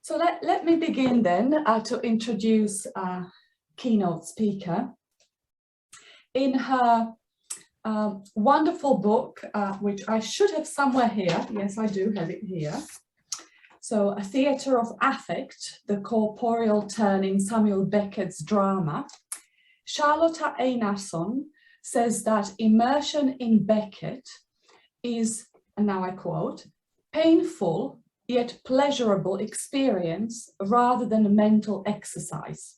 So let me begin then to introduce our keynote speaker. In her wonderful book, which I should have somewhere here, yes, I do have it here. So, A Theatre of Affect, the corporeal turn in Samuel Beckett's drama, Charlotta Einarsson says that immersion in Beckett is, and now I quote, painful yet pleasurable experience rather than a mental exercise.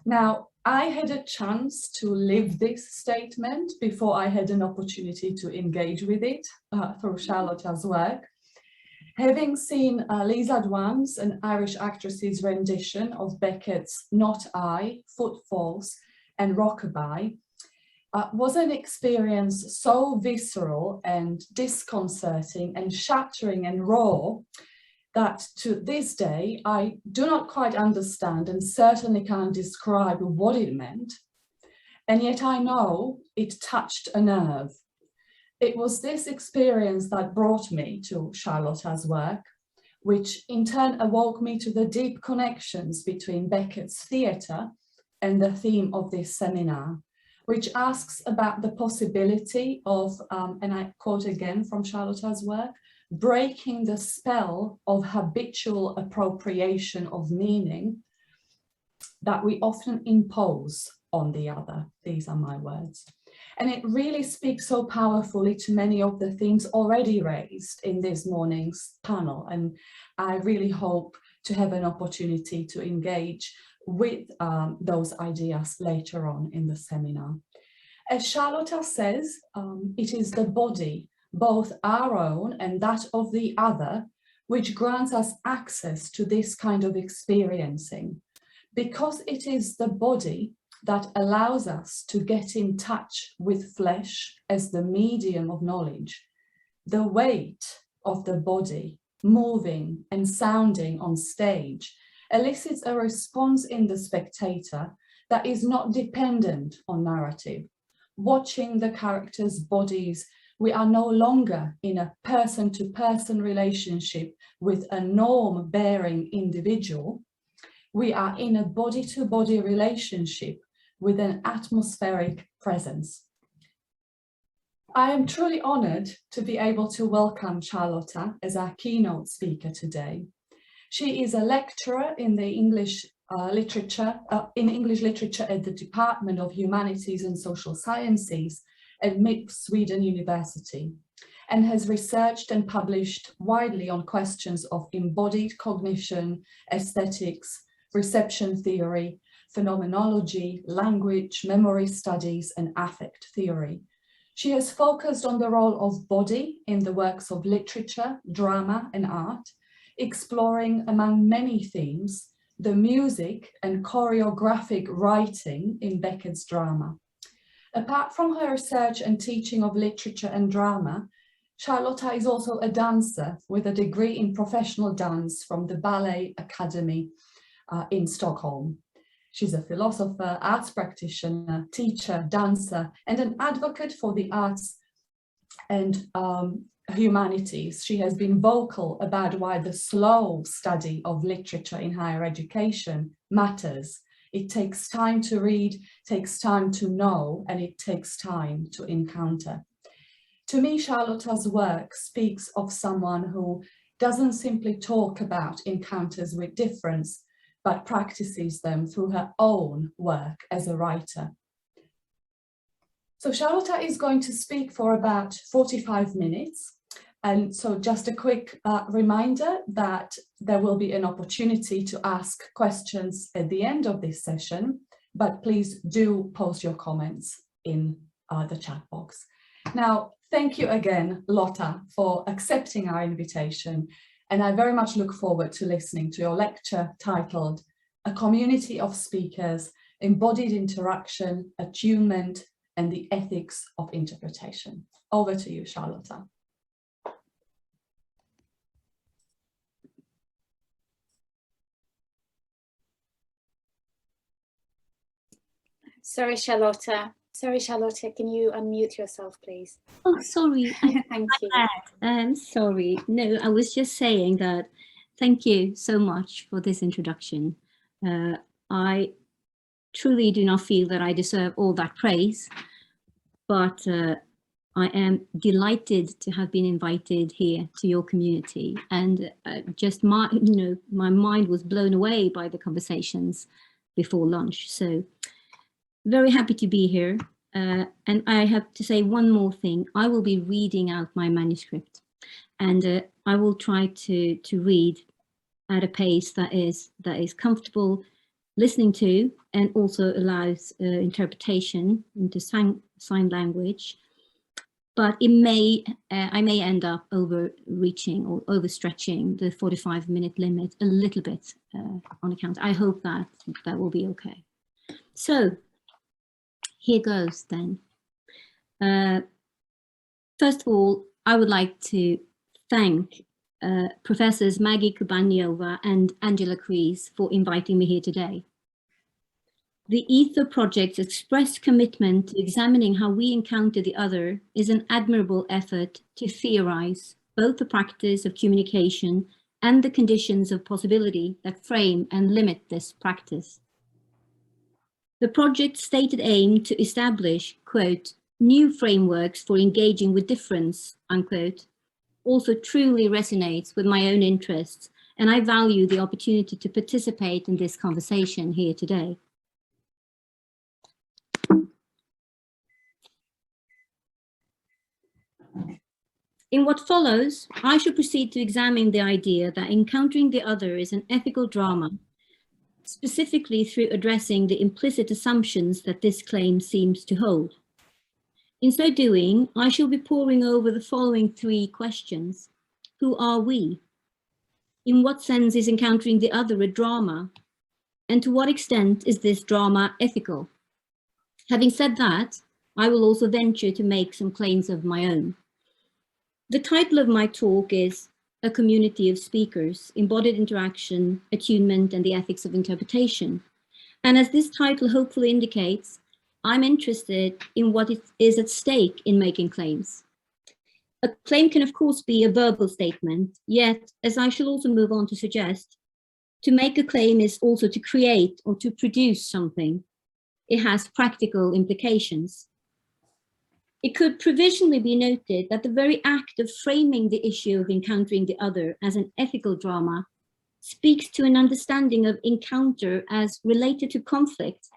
Now, I had a chance to live this statement before I had an opportunity to engage with it through Charlotta's work. Having seen Lisa Dwan's, an Irish actress's rendition of Beckett's Not I, Footfalls and Rockabye, was an experience so visceral and disconcerting and shattering and raw that to this day, I do not quite understand and certainly can't describe what it meant. And yet I know it touched a nerve. It was this experience that brought me to Charlotta's work, which in turn awoke me to the deep connections between Beckett's theatre and the theme of this seminar, which asks about the possibility of, and I quote again from Charlotta's work, breaking the spell of habitual appropriation of meaning that we often impose on the other. These are my words. And it really speaks so powerfully to many of the themes already raised in this morning's panel. And I really hope to have an opportunity to engage with those ideas later on in the seminar. As Charlotta says, it is the body, both our own and that of the other, which grants us access to this kind of experiencing, because it is the body that allows us to get in touch with flesh as the medium of knowledge. The weight of the body moving and sounding on stage elicits a response in the spectator that is not dependent on narrative. Watching the characters' bodies, we are no longer in a person-to-person relationship with a norm-bearing individual. We are in a body-to-body relationship with an atmospheric presence. I am truly honoured to be able to welcome Charlotta as our keynote speaker today. She is a lecturer in the English literature at the Department of Humanities and Social Sciences at Sweden University, and has researched and published widely on questions of embodied cognition, aesthetics, reception theory, phenomenology, language, memory studies, and affect theory. She has focused on the role of body in the works of literature, drama, and art, exploring, among many themes, the music and choreographic writing in Beckett's drama. Apart from her research and teaching of literature and drama, Charlotta is also a dancer with a degree in professional dance from the Ballet Academy in Stockholm. She's a philosopher, arts practitioner, teacher, dancer, and an advocate for the arts and humanities. She has been vocal about why the slow study of literature in higher education matters. It takes time to read, takes time to know, and it takes time to encounter. To me, Charlotta's work speaks of someone who doesn't simply talk about encounters with difference, but practices them through her own work as a writer. So Charlotta is going to speak for about 45 minutes. And so just a quick reminder that there will be an opportunity to ask questions at the end of this session, but please do post your comments in the chat box. Now, thank you again, Lotta, for accepting our invitation. And I very much look forward to listening to your lecture titled A Community of Speakers, Embodied Interaction, Attunement, and the Ethics of Interpretation. Over to you, Charlotta. Sorry, Charlotta. Can you unmute yourself, please? Oh, sorry. Thank you. I'm sorry. No, I was just saying that Thank you so much for this introduction. I truly do not feel that I deserve all that praise, but I am delighted to have been invited here to your community, and just my mind was blown away by the conversations before lunch. So very happy to be here. And I have to say one more thing. I will be reading out my manuscript, and I will try to read at a pace that is comfortable listening to, and also allows interpretation into sign language. But it may I may end up overreaching or overstretching the 45-minute limit a little bit on account. I hope that will be okay. So here goes then. First of all, I would like to thank Professors Maggie Kubaniova and Angela Kreis for inviting me here today. The Ether Project's expressed commitment to examining how we encounter the other is an admirable effort to theorize both the practice of communication and the conditions of possibility that frame and limit this practice. The project's stated aim to establish, quote, new frameworks for engaging with difference, unquote, also truly resonates with my own interests, and I value the opportunity to participate in this conversation here today. In what follows, I shall proceed to examine the idea that encountering the other is an ethical drama, specifically through addressing the implicit assumptions that this claim seems to hold. In so doing, I shall be poring over the following three questions. Who are we? In what sense is encountering the other a drama? And to what extent is this drama ethical? Having said that, I will also venture to make some claims of my own. The title of my talk is A Community of Speakers, Embodied Interaction, Attunement, and the Ethics of Interpretation. And as this title hopefully indicates, I'm interested in what is at stake in making claims. A claim can of course be a verbal statement, yet, as I shall also move on to suggest, to make a claim is also to create or to produce something. It has practical implications. It could provisionally be noted that the very act of framing the issue of encountering the other as an ethical drama speaks to an understanding of encounter as related to conflict,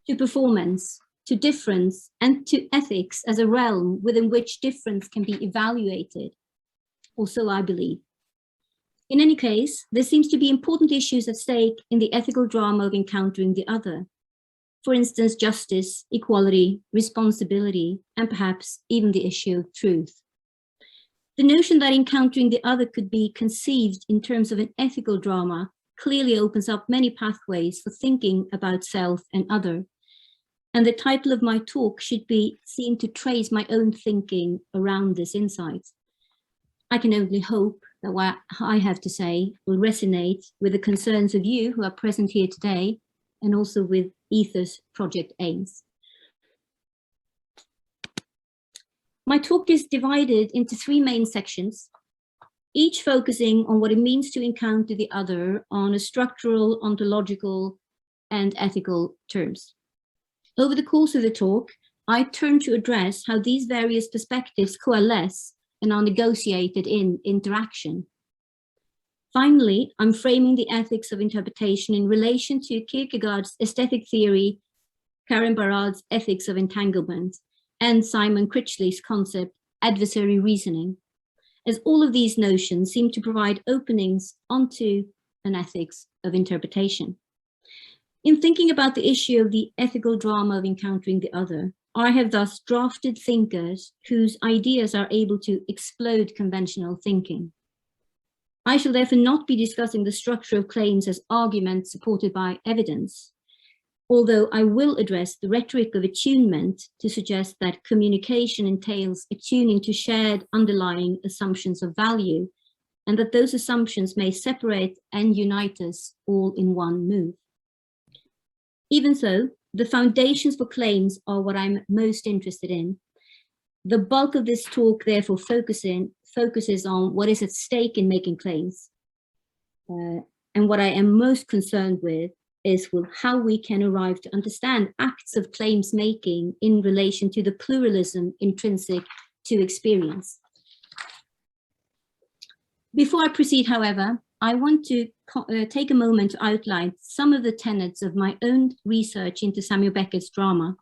to performance, to difference, and to ethics as a realm within which difference can be evaluated, or so I believe. In any case, there seems to be important issues at stake in the ethical drama of encountering the other. For instance, justice, equality, responsibility, and perhaps even the issue of truth. The notion that encountering the other could be conceived in terms of an ethical drama clearly opens up many pathways for thinking about self and other. And the title of my talk should be seen to trace my own thinking around this insight. I can only hope that what I have to say will resonate with the concerns of you who are present here today, and also with Ether's project aims. My talk is divided into three main sections, each focusing on what it means to encounter the other on a structural, ontological, and ethical terms. Over the course of the talk, I turn to address how these various perspectives coalesce and are negotiated in interaction. Finally, I'm framing the ethics of interpretation in relation to Kierkegaard's aesthetic theory, Karen Barad's ethics of entanglement, and Simon Critchley's concept, adversary reasoning, as all of these notions seem to provide openings onto an ethics of interpretation. In thinking about the issue of the ethical drama of encountering the other, I have thus drafted thinkers whose ideas are able to explode conventional thinking. I shall therefore not be discussing the structure of claims as arguments supported by evidence, although I will address the rhetoric of attunement to suggest that communication entails attuning to shared underlying assumptions of value, and that those assumptions may separate and unite us all in one move. Even so, the foundations for claims are what I'm most interested in. The bulk of this talk therefore focuses on what is at stake in making claims. And what I am most concerned with is with how we can arrive to understand acts of claims making in relation to the pluralism intrinsic to experience. Before I proceed, however, I want to take a moment to outline some of the tenets of my own research into Samuel Beckett's drama,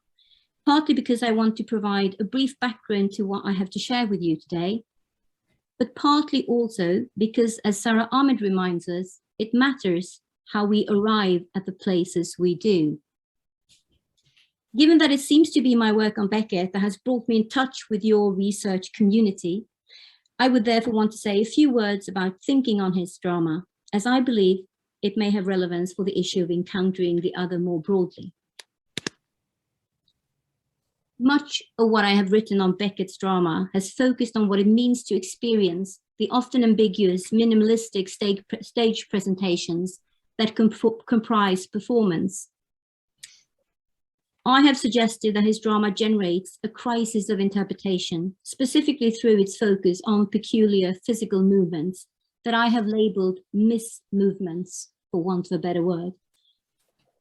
partly because I want to provide a brief background to what I have to share with you today, but partly also because, as Sarah Ahmed reminds us, it matters how we arrive at the places we do. Given that it seems to be my work on Beckett that has brought me in touch with your research community, I would therefore want to say a few words about thinking on his drama, as I believe it may have relevance for the issue of encountering the other more broadly. Much of what I have written on Beckett's drama has focused on what it means to experience the often ambiguous, minimalistic stage presentations that comprise performance. I have suggested that his drama generates a crisis of interpretation, specifically through its focus on peculiar physical movements that I have labeled mismovements, for want of a better word.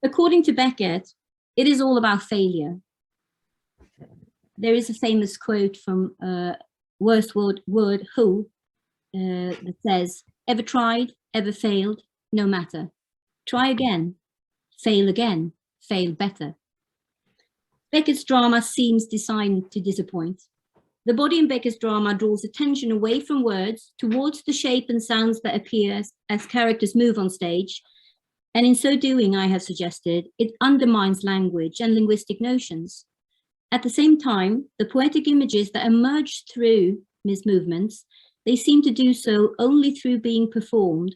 According to Beckett, it is all about failure. There is a famous quote from Wordsworth Who that says, "Ever tried, ever failed, no matter. Try again, fail better." Beckett's drama seems designed to disappoint. The body in Beckett's drama draws attention away from words towards the shape and sounds that appear as characters move on stage. And in so doing, I have suggested, it undermines language and linguistic notions. At the same time, the poetic images that emerge through his movements, they seem to do so only through being performed.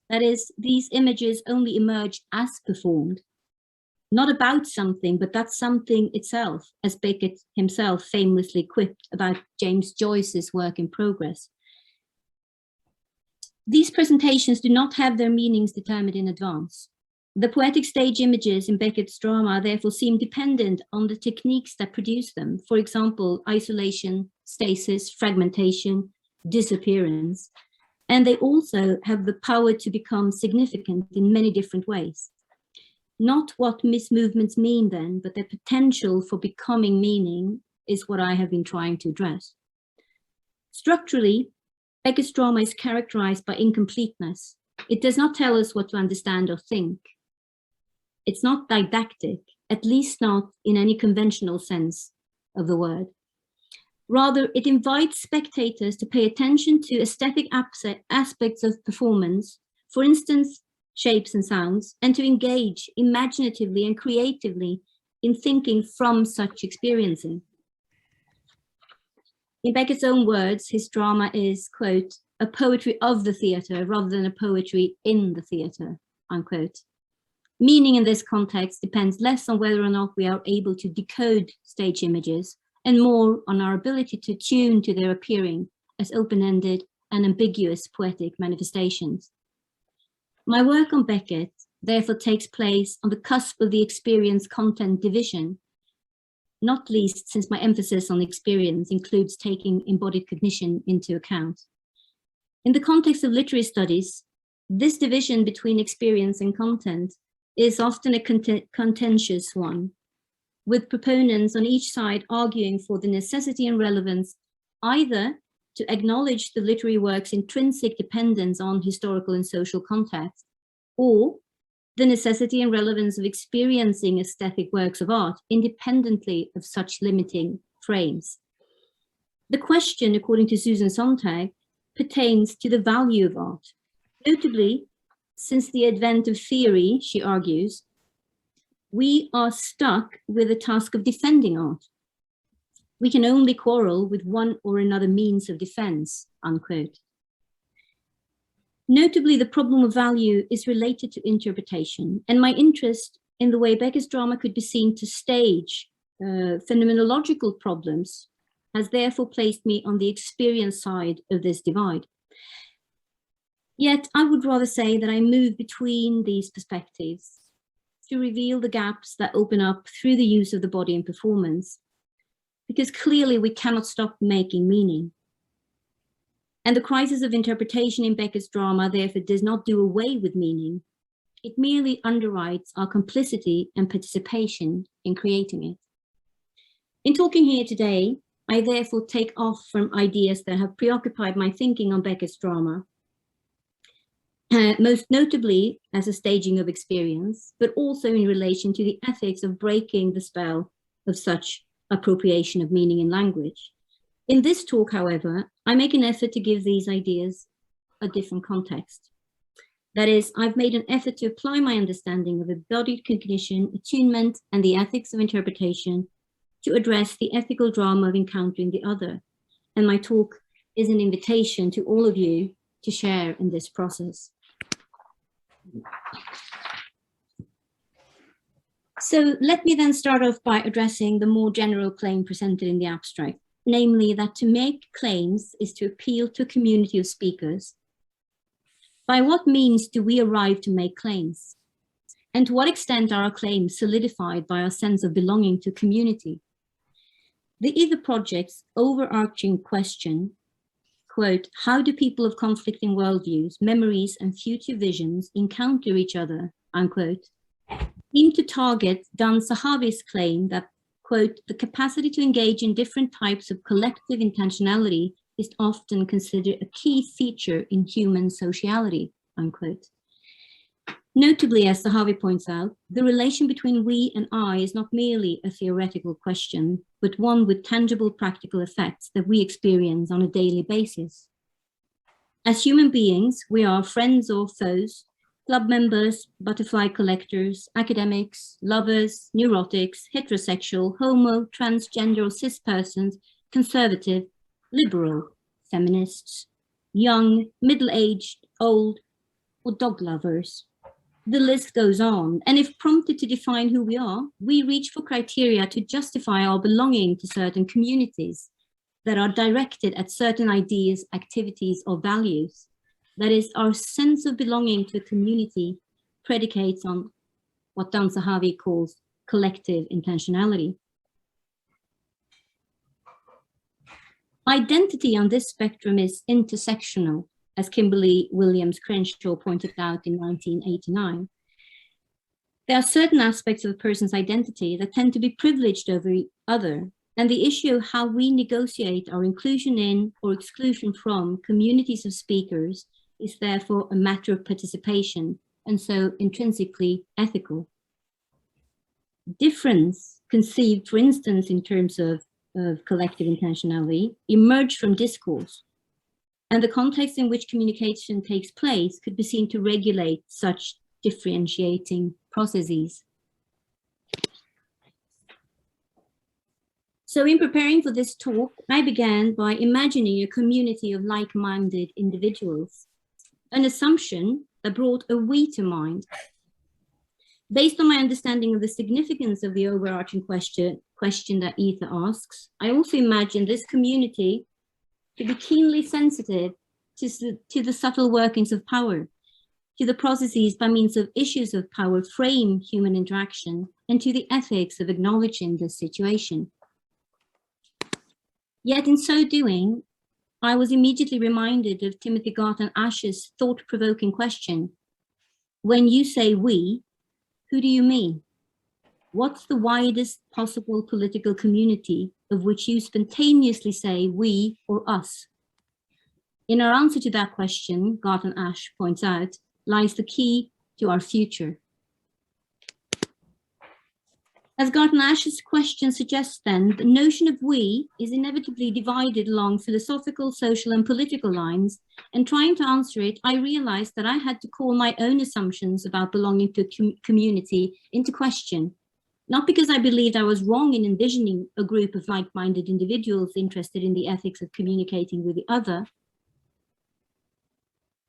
That is, these images only emerge as performed, not about something, but that something itself, as Beckett himself famously quipped about James Joyce's work in progress. These presentations do not have their meanings determined in advance. The poetic stage images in Beckett's drama therefore seem dependent on the techniques that produce them. For example, isolation, stasis, fragmentation, disappearance. And they also have the power to become significant in many different ways. Not what mismovements mean then, but their potential for becoming meaning is what I have been trying to address. Structurally, Beckett's drama is characterized by incompleteness. It does not tell us what to understand or think. It's not didactic, at least not in any conventional sense of the word. Rather, it invites spectators to pay attention to aesthetic aspects of performance, for instance, shapes and sounds, and to engage imaginatively and creatively in thinking from such experiencing. In Beckett's own words, his drama is, quote, a poetry of the theatre rather than a poetry in the theatre, unquote. Meaning in this context depends less on whether or not we are able to decode stage images and more on our ability to tune to their appearing as open-ended and ambiguous poetic manifestations. My work on Beckett therefore takes place on the cusp of the experience-content division, not least since my emphasis on experience includes taking embodied cognition into account. In the context of literary studies, this division between experience and content is often a contentious one, with proponents on each side arguing for the necessity and relevance either to acknowledge the literary work's intrinsic dependence on historical and social context, or the necessity and relevance of experiencing aesthetic works of art independently of such limiting frames. The question, according to Susan Sontag, pertains to the value of art. Notably, since the advent of theory, she argues, we are stuck with the task of defending art. We can only quarrel with one or another means of defense, unquote. Notably, the problem of value is related to interpretation, and my interest in the way Beckett's drama could be seen to stage phenomenological problems has therefore placed me on the experience side of this divide. Yet I would rather say that I move between these perspectives to reveal the gaps that open up through the use of the body in performance, because clearly we cannot stop making meaning. And the crisis of interpretation in Becker's drama, therefore, does not do away with meaning. It merely underwrites our complicity and participation in creating it. In talking here today, I therefore take off from ideas that have preoccupied my thinking on Becker's drama, most notably as a staging of experience, but also in relation to the ethics of breaking the spell of such appropriation of meaning in language. In this talk, however, I make an effort to give these ideas a different context. That is, I've made an effort to apply my understanding of embodied cognition, attunement, and the ethics of interpretation to address the ethical drama of encountering the other. And my talk is an invitation to all of you to share in this process. So let me then start off by addressing the more general claim presented in the abstract, namely that to make claims is to appeal to a community of speakers. By what means do we arrive to make claims? And to what extent are our claims solidified by our sense of belonging to community? The Either Project's overarching question, quote, how do people of conflicting worldviews, memories, and future visions encounter each other, unquote, seem to target Dan Zahavi's claim that, quote, the capacity to engage in different types of collective intentionality is often considered a key feature in human sociality, unquote. Notably, as Zahavi points out, the relation between we and I is not merely a theoretical question, but one with tangible practical effects that we experience on a daily basis. As human beings, we are friends or foes, club members, butterfly collectors, academics, lovers, neurotics, heterosexual, homo, transgender or cis persons, conservative, liberal, feminists, young, middle-aged, old, or dog lovers. The list goes on, and if prompted to define who we are, we reach for criteria to justify our belonging to certain communities that are directed at certain ideas, activities, or values. That is, our sense of belonging to a community predicates on what Dan Zahavi calls collective intentionality. Identity on this spectrum is intersectional, as Kimberly Williams Crenshaw pointed out in 1989. There are certain aspects of a person's identity that tend to be privileged over other, and the issue of how we negotiate our inclusion in or exclusion from communities of speakers is therefore a matter of participation, and so intrinsically ethical. Difference, conceived, for instance, in terms of collective intentionality, emerge from discourse. And the context in which communication takes place could be seen to regulate such differentiating processes. So in preparing for this talk, I began by imagining a community of like-minded individuals, an assumption that brought a we to mind. Based on my understanding of the significance of the overarching question that Ether asks, I also imagined this community to be keenly sensitive to the subtle workings of power, to the processes by means of issues of power frame human interaction, and to the ethics of acknowledging this situation. Yet in so doing, I was immediately reminded of Timothy Garton Ash's thought-provoking question. When you say we, who do you mean? What's the widest possible political community of which you spontaneously say we or us? In our answer to that question, Garton Ash points out, lies the key to our future. As Garton Ash's question suggests then, the notion of we is inevitably divided along philosophical, social, and political lines, and trying to answer it, I realized that I had to call my own assumptions about belonging to a community into question, not because I believed I was wrong in envisioning a group of like-minded individuals interested in the ethics of communicating with the other,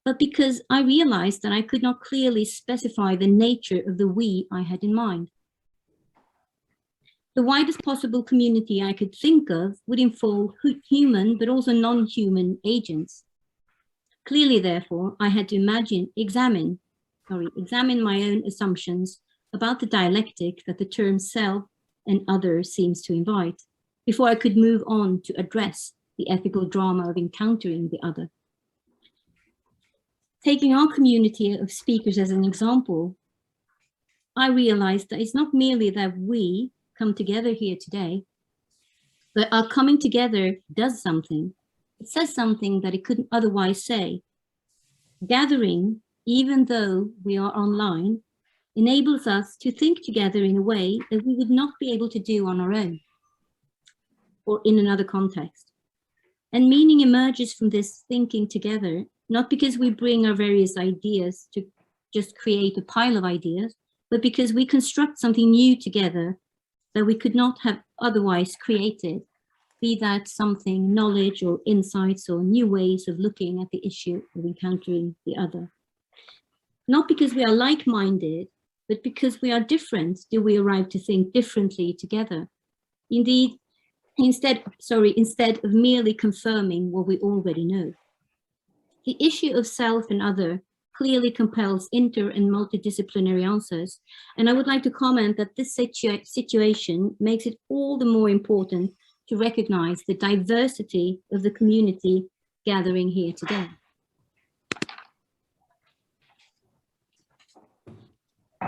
but because I realized that I could not clearly specify the nature of the we I had in mind. The widest possible community I could think of would involve human, but also non-human agents. Clearly, therefore, I had to examine my own assumptions about the dialectic that the term self and other seems to invite, before I could move on to address the ethical drama of encountering the other. Taking our community of speakers as an example, I realized that it's not merely that we come together here today, but our coming together does something. It says something that it couldn't otherwise say. Gathering, even though we are online, enables us to think together in a way that we would not be able to do on our own or in another context. And meaning emerges from this thinking together, not because we bring our various ideas to just create a pile of ideas, but because we construct something new together that we could not have otherwise created, be that something, knowledge or insights or new ways of looking at the issue of encountering the other. Not because we are like-minded, but because we are different, do we arrive to think differently together. Indeed, instead of merely confirming what we already know. The issue of self and other clearly compels inter and multidisciplinary answers. And I would like to comment that this situation makes it all the more important to recognize the diversity of the community gathering here today.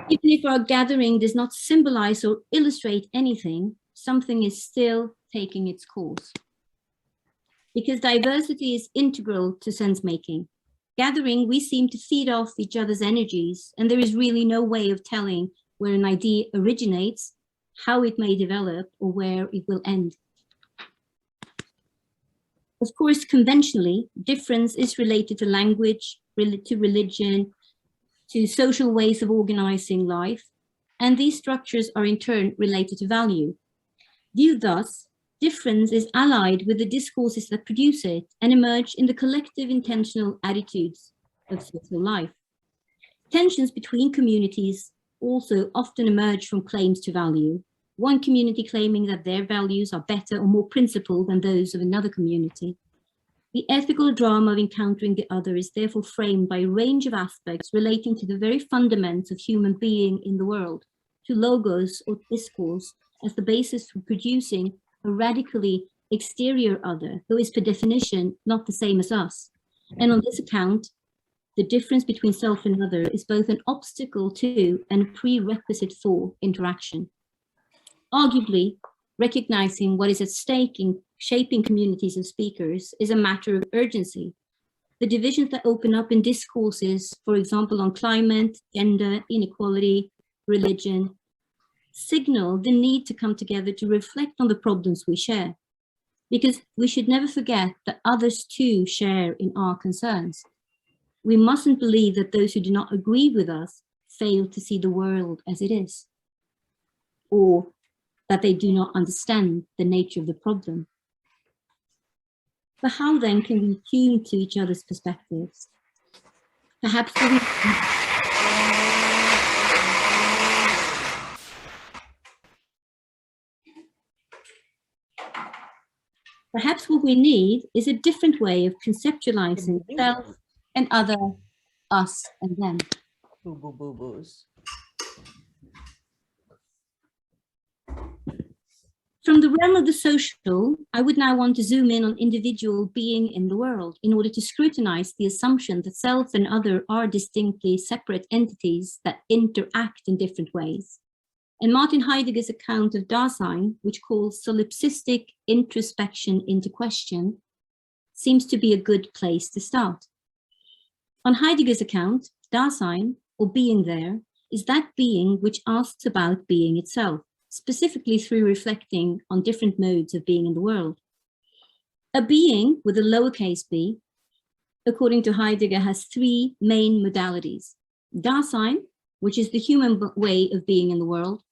Even if our gathering does not symbolize or illustrate anything, something is still taking its course. Because diversity is integral to sense-making. Gathering, we seem to feed off each other's energies, and there is really no way of telling where an idea originates, how it may develop, or where it will end. Of course, conventionally, difference is related to language, to religion, to social ways of organizing life, and these structures are in turn related to value. Viewed thus, difference is allied with the discourses that produce it and emerge in the collective intentional attitudes of social life. Tensions between communities also often emerge from claims to value, one community claiming that their values are better or more principled than those of another community. The ethical drama of encountering the other is therefore framed by a range of aspects relating to the very fundamentals of human being in the world, to logos or discourse as the basis for producing a radically exterior other who is per definition not the same as us. And on this account, the difference between self and other is both an obstacle to and a prerequisite for interaction. Arguably, recognizing what is at stake in shaping communities of speakers is a matter of urgency. The divisions that open up in discourses, for example, on climate, gender, inequality, religion, signal the need to come together to reflect on the problems we share, because we should never forget that others too share in our concerns. We mustn't believe that those who do not agree with us fail to see the world as it is, or that they do not understand the nature of the problem. But how then can we tune to each other's perspectives? Perhaps what we need is a different way of conceptualizing self and other, us and them. Boo-boo-boo-boos. From the realm of the social, I would now want to zoom in on individual being in the world in order to scrutinize the assumption that self and other are distinctly separate entities that interact in different ways. And Martin Heidegger's account of Dasein, which calls solipsistic introspection into question, seems to be a good place to start. On Heidegger's account, Dasein, or being there, is that being which asks about being itself, specifically through reflecting on different modes of being in the world. A being with a lowercase b, according to Heidegger, has three main modalities. Dasein, which is the human way of being in the world.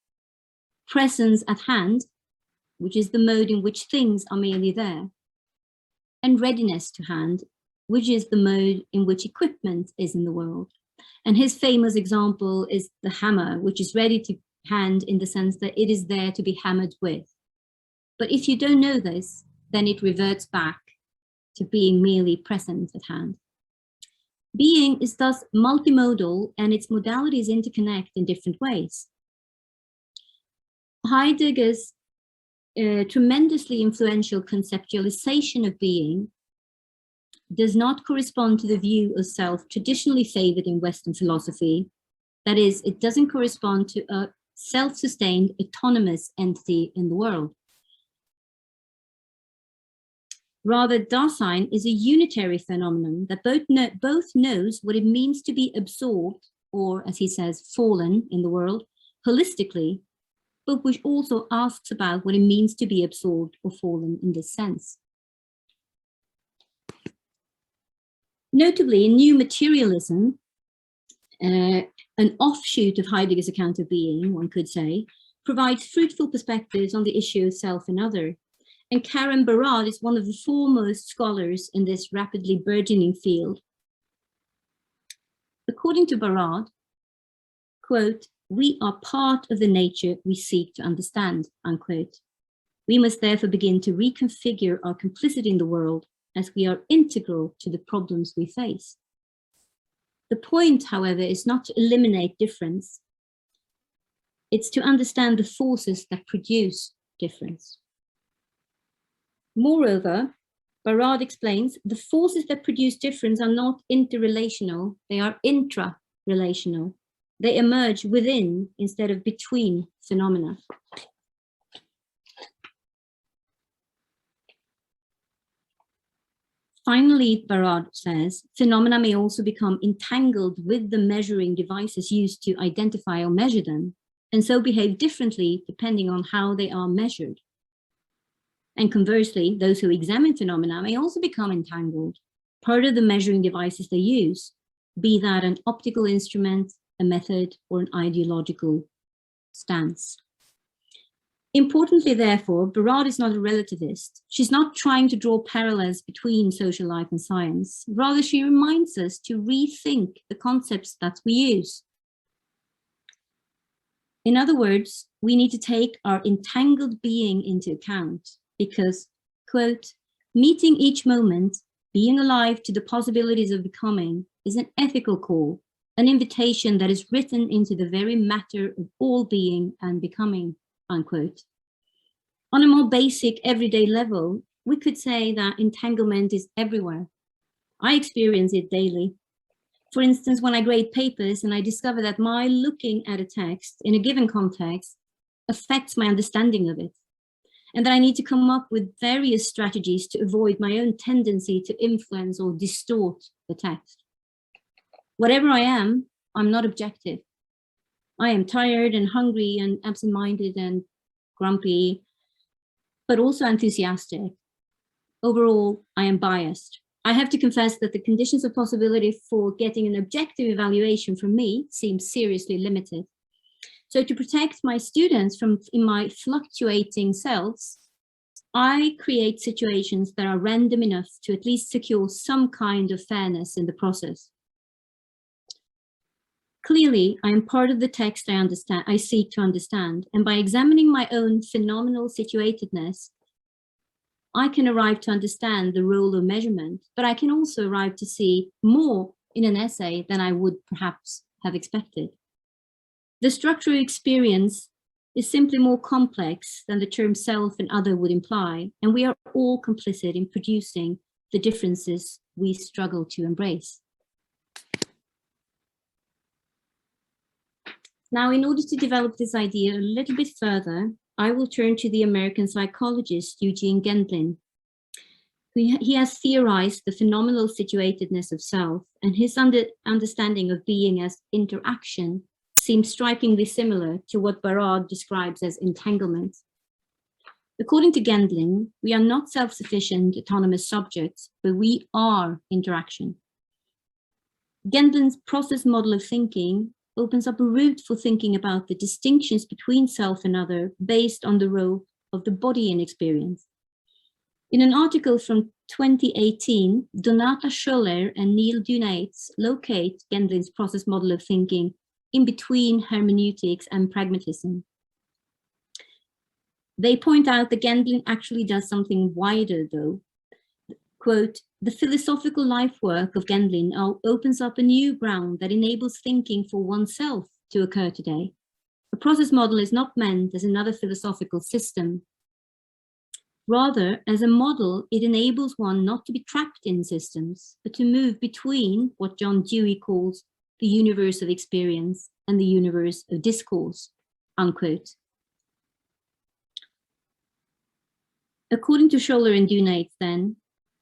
Presence at hand, which is the mode in which things are merely there. And readiness to hand, which is the mode in which equipment is in the world. And his famous example is the hammer, which is ready to hand in the sense that it is there to be hammered with. But if you don't know this, then it reverts back to being merely present at hand. Being is thus multimodal and its modalities interconnect in different ways. Heidegger's tremendously influential conceptualization of being does not correspond to the view of self traditionally favored in Western philosophy. That is, it doesn't correspond to a self-sustained autonomous entity in the world. Rather, Dasein is a unitary phenomenon that both knows what it means to be absorbed, or as he says, fallen in the world, holistically, but which also asks about what it means to be absorbed or fallen in this sense. Notably, in New Materialism, an offshoot of Heidegger's account of being, one could say, provides fruitful perspectives on the issue of self and other. And Karen Barad is one of the foremost scholars in this rapidly burgeoning field. According to Barad, quote, "We are part of the nature we seek to understand," unquote. We must therefore begin to reconfigure our complicity in the world as we are integral to the problems we face. The point, however, is not to eliminate difference. It's to understand the forces that produce difference. Moreover, Barad explains, the forces that produce difference are not interrelational, they are intra-relational. They emerge within instead of between phenomena. Finally, Barad says, phenomena may also become entangled with the measuring devices used to identify or measure them, and so behave differently depending on how they are measured. And conversely, those who examine phenomena may also become entangled. Part of the measuring devices they use, be that an optical instrument, a method, or an ideological stance. Importantly, therefore, Barad is not a relativist. She's not trying to draw parallels between social life and science. Rather, she reminds us to rethink the concepts that we use. In other words, we need to take our entangled being into account because, quote, "Meeting each moment, being alive to the possibilities of becoming is an ethical call, an invitation that is written into the very matter of all being and becoming," unquote. On a more basic everyday level, we could say that entanglement is everywhere. I experience it daily. For instance, when I grade papers and I discover that my looking at a text in a given context affects my understanding of it, and that I need to come up with various strategies to avoid my own tendency to influence or distort the text. Whatever I am, I'm not objective. I am tired and hungry and absent-minded and grumpy, but also enthusiastic. Overall, I am biased. I have to confess that the conditions of possibility for getting an objective evaluation from me seem seriously limited. So to protect my students from my fluctuating selves, I create situations that are random enough to at least secure some kind of fairness in the process. Clearly, I am part of the text I seek to understand, and by examining my own phenomenal situatedness, I can arrive to understand the role of measurement, but I can also arrive to see more in an essay than I would perhaps have expected. The structure of experience is simply more complex than the term self and other would imply, and we are all complicit in producing the differences we struggle to embrace. Now, in order to develop this idea a little bit further, I will turn to the American psychologist Eugene Gendlin. He has theorized the phenomenal situatedness of self, and his understanding of being as interaction seems strikingly similar to what Barad describes as entanglement. According to Gendlin, we are not self-sufficient autonomous subjects, but we are interaction. Gendlin's process model of thinking opens up a route for thinking about the distinctions between self and other based on the role of the body in experience. In an article from 2018, Donata Scholler and Neil Dunates locate Gendlin's process model of thinking in between hermeneutics and pragmatism. They point out that Gendlin actually does something wider though. Quote, "The philosophical life work of Gendlin opens up a new ground that enables thinking for oneself to occur today. A process model is not meant as another philosophical system. Rather, as a model, it enables one not to be trapped in systems, but to move between what John Dewey calls the universe of experience and the universe of discourse, unquote. According to Scholler and Dunates, then,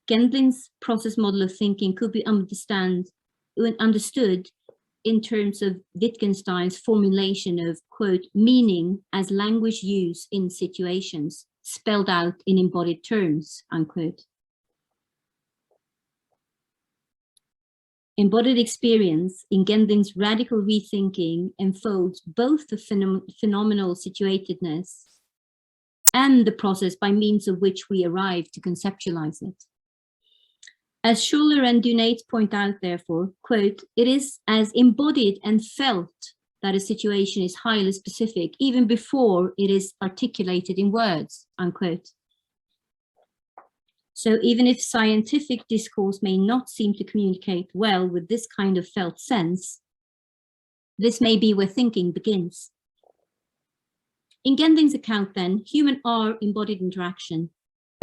Gendlin's process model of thinking could be understood in terms of Wittgenstein's formulation of, quote, meaning as language use in situations, spelled out in embodied terms, unquote. Embodied experience in Gendlin's radical rethinking enfolds both the phenomenal situatedness and the process by means of which we arrive to conceptualize it. As Scholler and Dunates point out, therefore, quote, it is as embodied and felt that a situation is highly specific, even before it is articulated in words, unquote. So even if scientific discourse may not seem to communicate well with this kind of felt sense, this may be where thinking begins. In Gendlin's account, then, human are embodied interaction,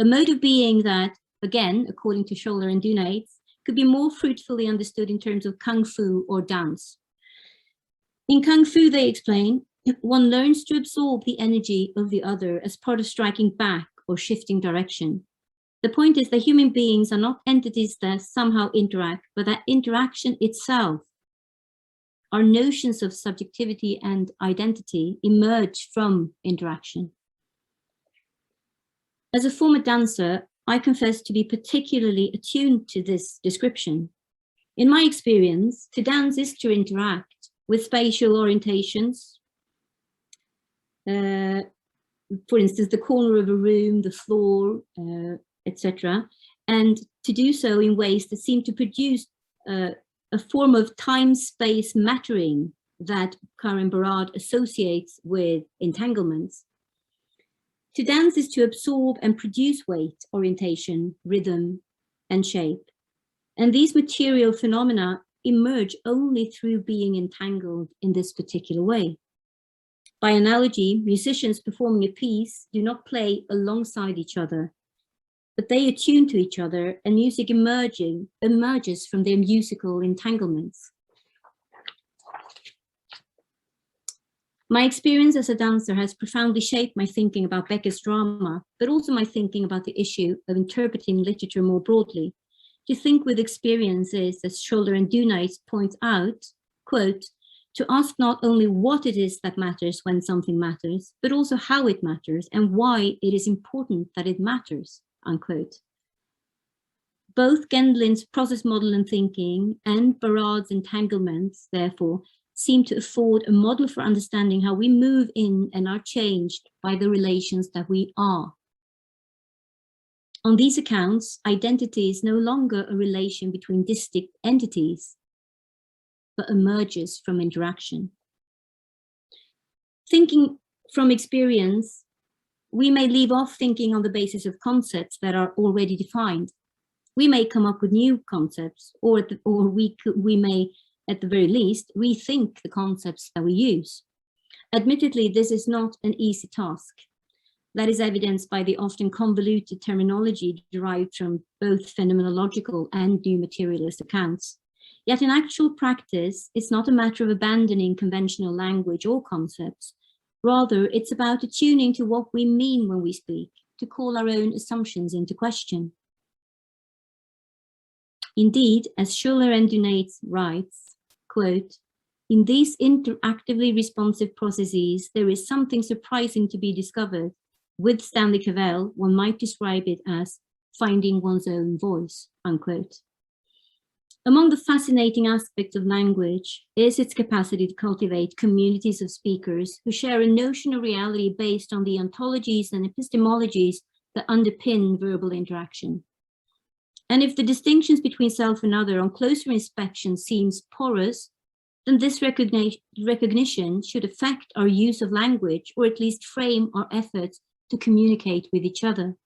a mode of being that, again, according to Scholler and Dunates, could be more fruitfully understood in terms of kung fu or dance. In kung fu, they explain, one learns to absorb the energy of the other as part of striking back or shifting direction. The point is that human beings are not entities that somehow interact, but that interaction itself, our notions of subjectivity and identity, emerge from interaction. As a former dancer, I confess to be particularly attuned to this description. In my experience, to dance is to interact with spatial orientations, for instance, the corner of a room, the floor, etc., and to do so in ways that seem to produce a form of time-space mattering that Karen Barad associates with entanglements. To dance is to absorb and produce weight, orientation, rhythm, and shape. And these material phenomena emerge only through being entangled in this particular way. By analogy, musicians performing a piece do not play alongside each other, but they attune to each other, and music emerges from their musical entanglements. My experience as a dancer has profoundly shaped my thinking about Becker's drama, but also my thinking about the issue of interpreting literature more broadly. To think with experience is, as Scholler and Dunates point out, quote, to ask not only what it is that matters when something matters, but also how it matters and why it is important that it matters, unquote. Both Gendlin's process model and thinking and Barad's entanglements, therefore, seem to afford a model for understanding how we move in and are changed by the relations that we are. On these accounts, identity is no longer a relation between distinct entities, but emerges from interaction. Thinking from experience, we may leave off thinking on the basis of concepts that are already defined. We may come up with new concepts, or we may, at the very least, rethink the concepts that we use. Admittedly, this is not an easy task. That is evidenced by the often convoluted terminology derived from both phenomenological and new materialist accounts. Yet in actual practice, it's not a matter of abandoning conventional language or concepts. Rather, it's about attuning to what we mean when we speak, to call our own assumptions into question. Indeed, as Scholler and Dunates writes, quote, in these interactively responsive processes, there is something surprising to be discovered. With Stanley Cavell, one might describe it as finding one's own voice, unquote. Among the fascinating aspects of language is its capacity to cultivate communities of speakers who share a notion of reality based on the ontologies and epistemologies that underpin verbal interaction. And if the distinctions between self and other on closer inspection seems porous, then this recognition should affect our use of language, or at least frame our efforts to communicate with each other.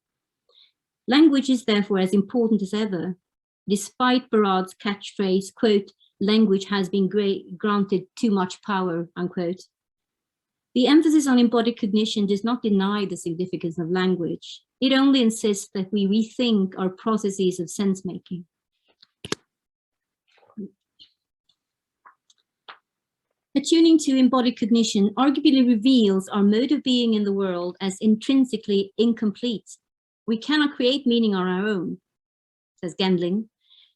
Language is therefore as important as ever, despite Barad's catchphrase, quote, language has been granted too much power, unquote. The emphasis on embodied cognition does not deny the significance of language. It only insists that we rethink our processes of sense-making. Attuning to embodied cognition arguably reveals our mode of being in the world as intrinsically incomplete. We cannot create meaning on our own, says Gendlin,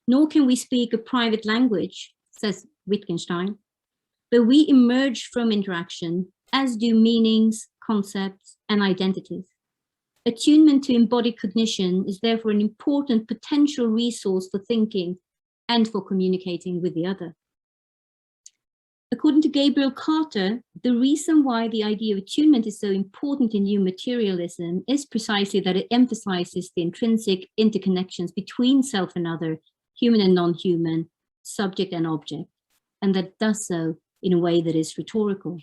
nor can we speak a private language, says Wittgenstein, but we emerge from interaction, as do meanings, concepts, and identities. Attunement to embodied cognition is therefore an important potential resource for thinking and for communicating with the other. According to Gabriel Carter, the reason why the idea of attunement is so important in new materialism is precisely that it emphasizes the intrinsic interconnections between self and other, human and non-human, subject and object, and that does so in a way that is rhetorical.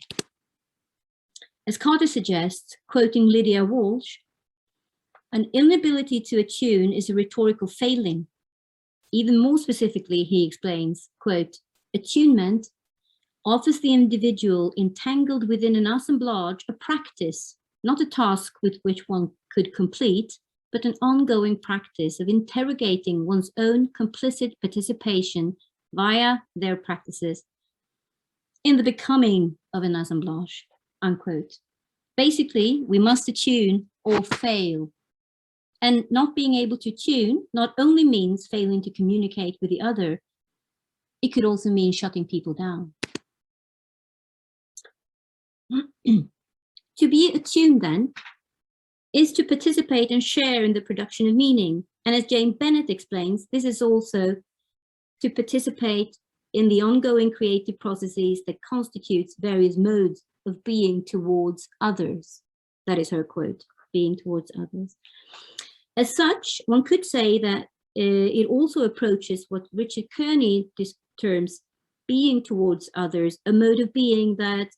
As Carter suggests, quoting Lydia Walsh, an inability to attune is a rhetorical failing. Even more specifically, he explains, quote, attunement offers the individual entangled within an assemblage a practice, not a task with which one could complete, but an ongoing practice of interrogating one's own complicit participation via their practices in the becoming of an assemblage, unquote. Basically, we must attune or fail. And not being able to attune not only means failing to communicate with the other, it could also mean shutting people down. To be attuned, then, is to participate and share in the production of meaning. And as Jane Bennett explains, this is also to participate in the ongoing creative processes that constitutes various modes of being towards others. That is her quote, being towards others. As such, one could say that it also approaches what Richard Kearney terms being towards others, a mode of being that,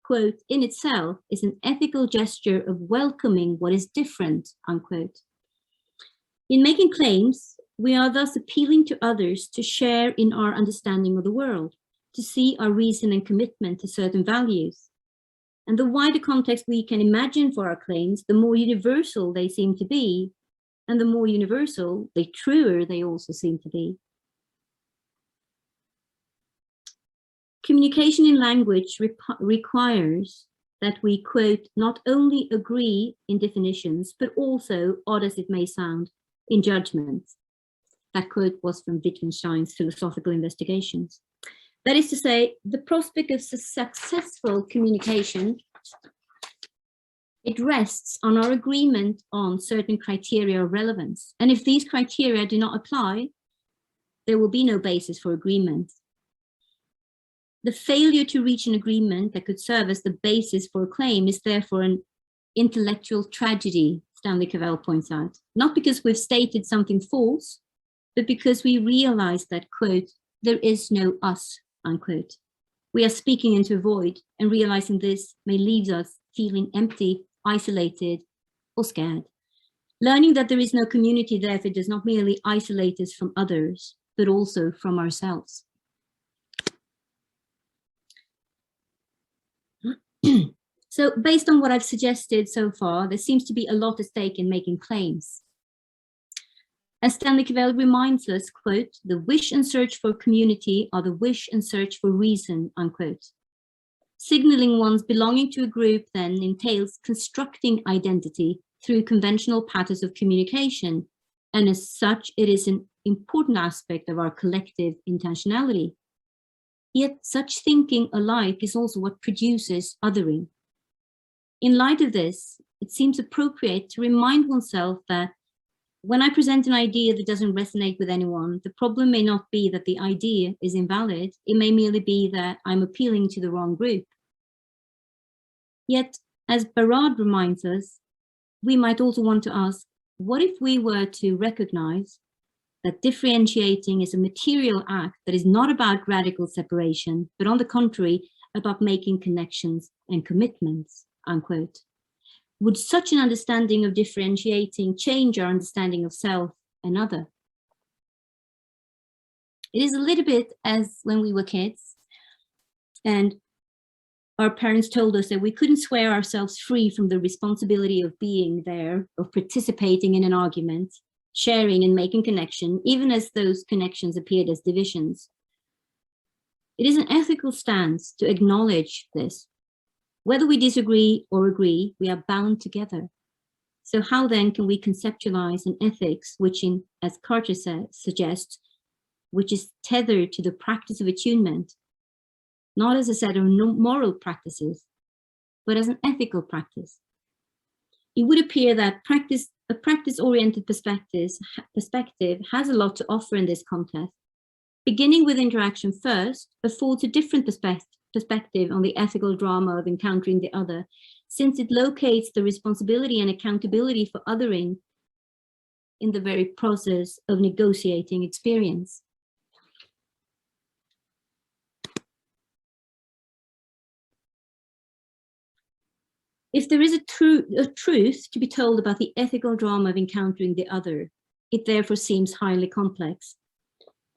quote, in itself is an ethical gesture of welcoming what is different, unquote. In making claims, we are thus appealing to others to share in our understanding of the world, to see our reason and commitment to certain values. And the wider context we can imagine for our claims, the more universal they seem to be, and the more universal, the truer they also seem to be. Communication in language requires that we, quote, not only agree in definitions, but also, odd as it may sound, in judgments. That quote was from Wittgenstein's Philosophical Investigations. That is to say, the prospect of successful communication, it rests on our agreement on certain criteria of relevance. And if these criteria do not apply, there will be no basis for agreement. The failure to reach an agreement that could serve as the basis for a claim is therefore an intellectual tragedy, Stanley Cavell points out, not because we've stated something false, but because we realize that, quote, there is no us, unquote. We are speaking into a void, and realizing this may leave us feeling empty, isolated, or scared. Learning that there is no community, therefore, does not merely isolate us from others, but also from ourselves. So based on what I've suggested so far, there seems to be a lot at stake in making claims. As Stanley Cavell reminds us, quote, the wish and search for community are the wish and search for reason, unquote. Signaling one's belonging to a group then entails constructing identity through conventional patterns of communication, and as such, it is an important aspect of our collective intentionality. Yet such thinking alike is also what produces othering. In light of this, it seems appropriate to remind oneself that when I present an idea that doesn't resonate with anyone, the problem may not be that the idea is invalid. It may merely be that I'm appealing to the wrong group. Yet, as Barad reminds us, we might also want to ask, what if we were to recognize that differentiating is a material act that is not about radical separation, but on the contrary, about making connections and commitments, unquote. Would such an understanding of differentiating change our understanding of self and other? It is a little bit as when we were kids and our parents told us that we couldn't swear ourselves free from the responsibility of being there, of participating in an argument, sharing and making connection, even as those connections appeared as divisions. It is an ethical stance to acknowledge this. Whether we disagree or agree, we are bound together. So how then can we conceptualize an ethics which, as Carter suggests, which is tethered to the practice of attunement, not as a set of moral practices, but as an ethical practice? It would appear that a practice-oriented perspective has a lot to offer in this context. Beginning with interaction first affords a different perspective on the ethical drama of encountering the other, since it locates the responsibility and accountability for othering in the very process of negotiating experience. If there is a truth to be told about the ethical drama of encountering the other, it therefore seems highly complex.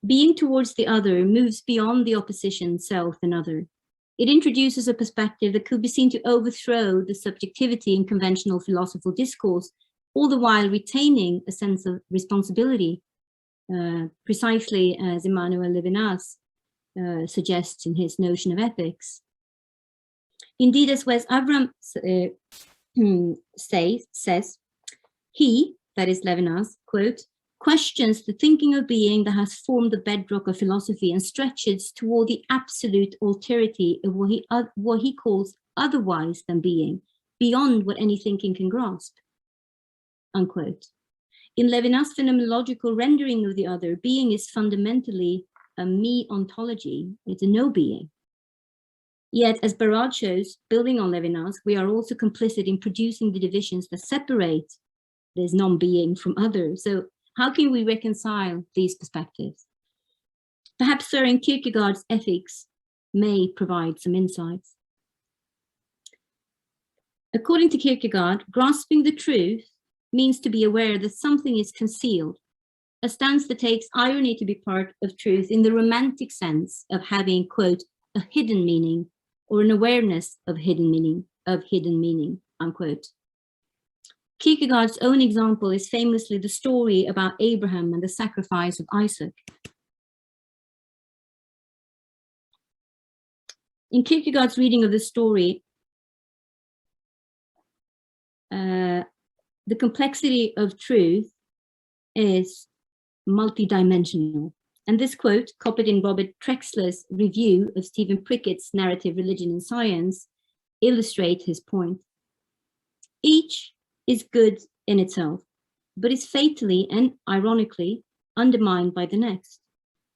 Being towards the other moves beyond the opposition self and other. It introduces a perspective that could be seen to overthrow the subjectivity in conventional philosophical discourse, all the while retaining a sense of responsibility, precisely as Emmanuel Levinas suggests in his notion of ethics. Indeed, as Wes Avram says, he, that is Levinas, quote, questions the thinking of being that has formed the bedrock of philosophy and stretches toward the absolute alterity of what he calls otherwise than being, beyond what any thinking can grasp, unquote. In Levinas' phenomenological rendering of the other, being is fundamentally a me ontology, it's a no being. Yet, as Barad shows, building on Levinas, we are also complicit in producing the divisions that separate this non-being from others. So how can we reconcile these perspectives? Perhaps Søren Kierkegaard's ethics may provide some insights. According to Kierkegaard, grasping the truth means to be aware that something is concealed, a stance that takes irony to be part of truth in the romantic sense of having, quote, a hidden meaning, or an awareness of hidden meaning, unquote. Kierkegaard's own example is famously the story about Abraham and the sacrifice of Isaac. In Kierkegaard's reading of the story, the complexity of truth is multidimensional. And this quote, copied in Robert Trexler's review of Stephen Prickett's narrative Religion and Science, illustrates his point. Each is good in itself, but is fatally and ironically undermined by the next.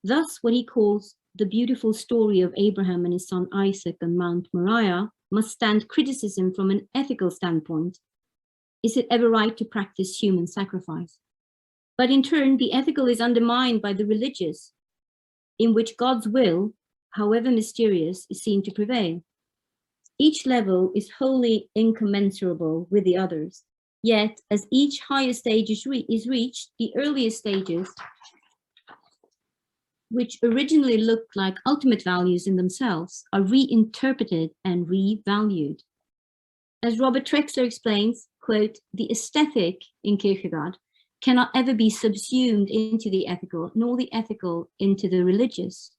Thus, what he calls the beautiful story of Abraham and his son Isaac on Mount Moriah must stand criticism from an ethical standpoint. Is it ever right to practice human sacrifice? But in turn, the ethical is undermined by the religious, in which God's will, however mysterious, is seen to prevail. Each level is wholly incommensurable with the others. Yet, as each higher stage is reached, the earliest stages, which originally looked like ultimate values in themselves, are reinterpreted and revalued. As Robert Trexler explains, quote, the aesthetic in Kierkegaard cannot ever be subsumed into the ethical, nor the ethical into the religious.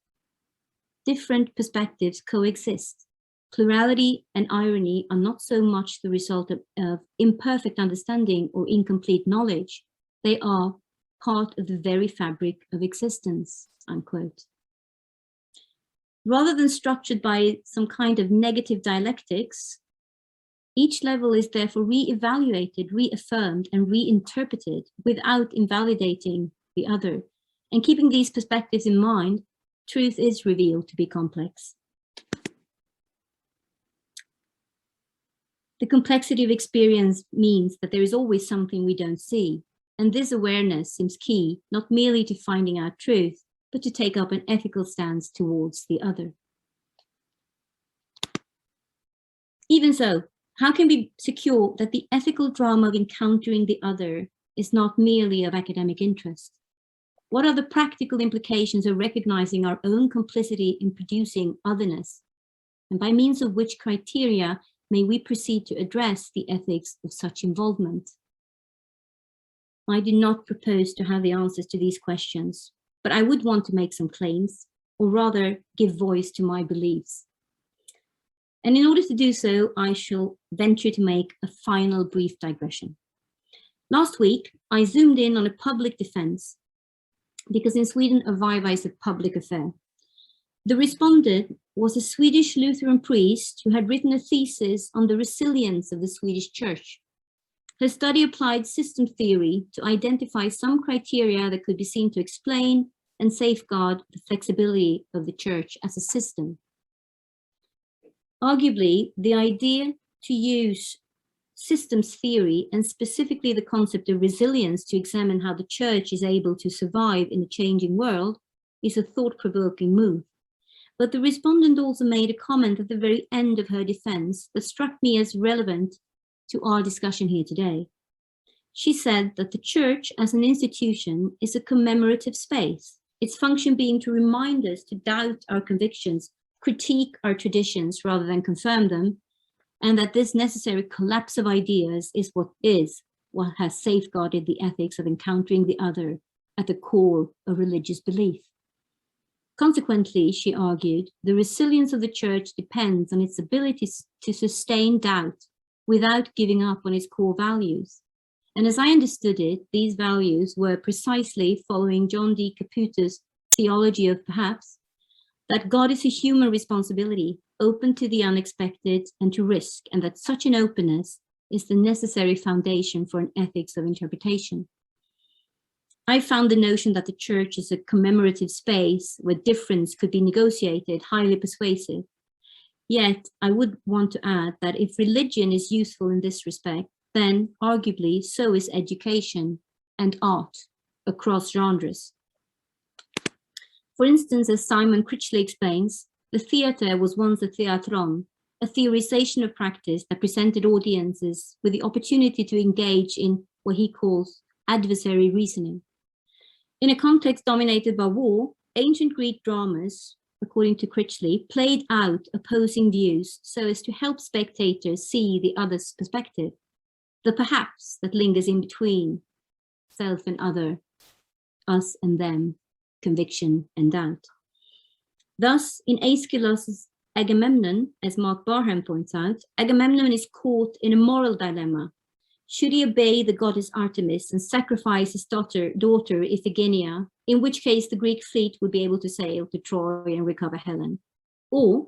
Different perspectives coexist. Plurality and irony are not so much the result of imperfect understanding or incomplete knowledge. They are part of the very fabric of existence, unquote. Rather than structured by some kind of negative dialectics, each level is therefore re-evaluated, reaffirmed, and reinterpreted without invalidating the other. And keeping these perspectives in mind, truth is revealed to be complex. The complexity of experience means that there is always something we don't see. And this awareness seems key, not merely to finding out truth, but to take up an ethical stance towards the other. Even so, how can we secure that the ethical drama of encountering the other is not merely of academic interest? What are the practical implications of recognizing our own complicity in producing otherness? and by means of which criteria may we proceed to address the ethics of such involvement? I do not propose to have the answers to these questions, but I would want to make some claims, or rather give voice to my beliefs. And in order to do so, I shall venture to make a final brief digression. Last week, I zoomed in on a public defense, because in Sweden, a viva is a public affair. The respondent was a Swedish Lutheran priest who had written a thesis on the resilience of the Swedish church. Her study applied system theory to identify some criteria that could be seen to explain and safeguard the flexibility of the church as a system. Arguably, the idea to use systems theory and specifically the concept of resilience to examine how the church is able to survive in a changing world is a thought-provoking move. But the respondent also made a comment at the very end of her defense that struck me as relevant to our discussion here today. She said that the church as an institution is a commemorative space, its function being to remind us to doubt our convictions, critique our traditions rather than confirm them, and that this necessary collapse of ideas is what has safeguarded the ethics of encountering the other at the core of religious belief. Consequently, she argued, the resilience of the church depends on its ability to sustain doubt without giving up on its core values. And as I understood it, these values were precisely following John D. Caputo's theology of perhaps, that God is a human responsibility, open to the unexpected and to risk, and that such an openness is the necessary foundation for an ethics of interpretation. I found the notion that the church is a commemorative space where difference could be negotiated highly persuasive. Yet, I would want to add that if religion is useful in this respect, then arguably so is education and art across genres. For instance, as Simon Critchley explains, the theatre was once a theatron, a theorization of practice that presented audiences with the opportunity to engage in what he calls adversary reasoning. In a context dominated by war, ancient Greek dramas, according to Critchley, played out opposing views so as to help spectators see the other's perspective, the perhaps that lingers in between self and other, us and them, conviction and doubt. Thus, in Aeschylus' Agamemnon, as Mark Barham points out, Agamemnon is caught in a moral dilemma. Should he obey the goddess Artemis and sacrifice his daughter Iphigenia, in which case the Greek fleet would be able to sail to Troy and recover Helen? Or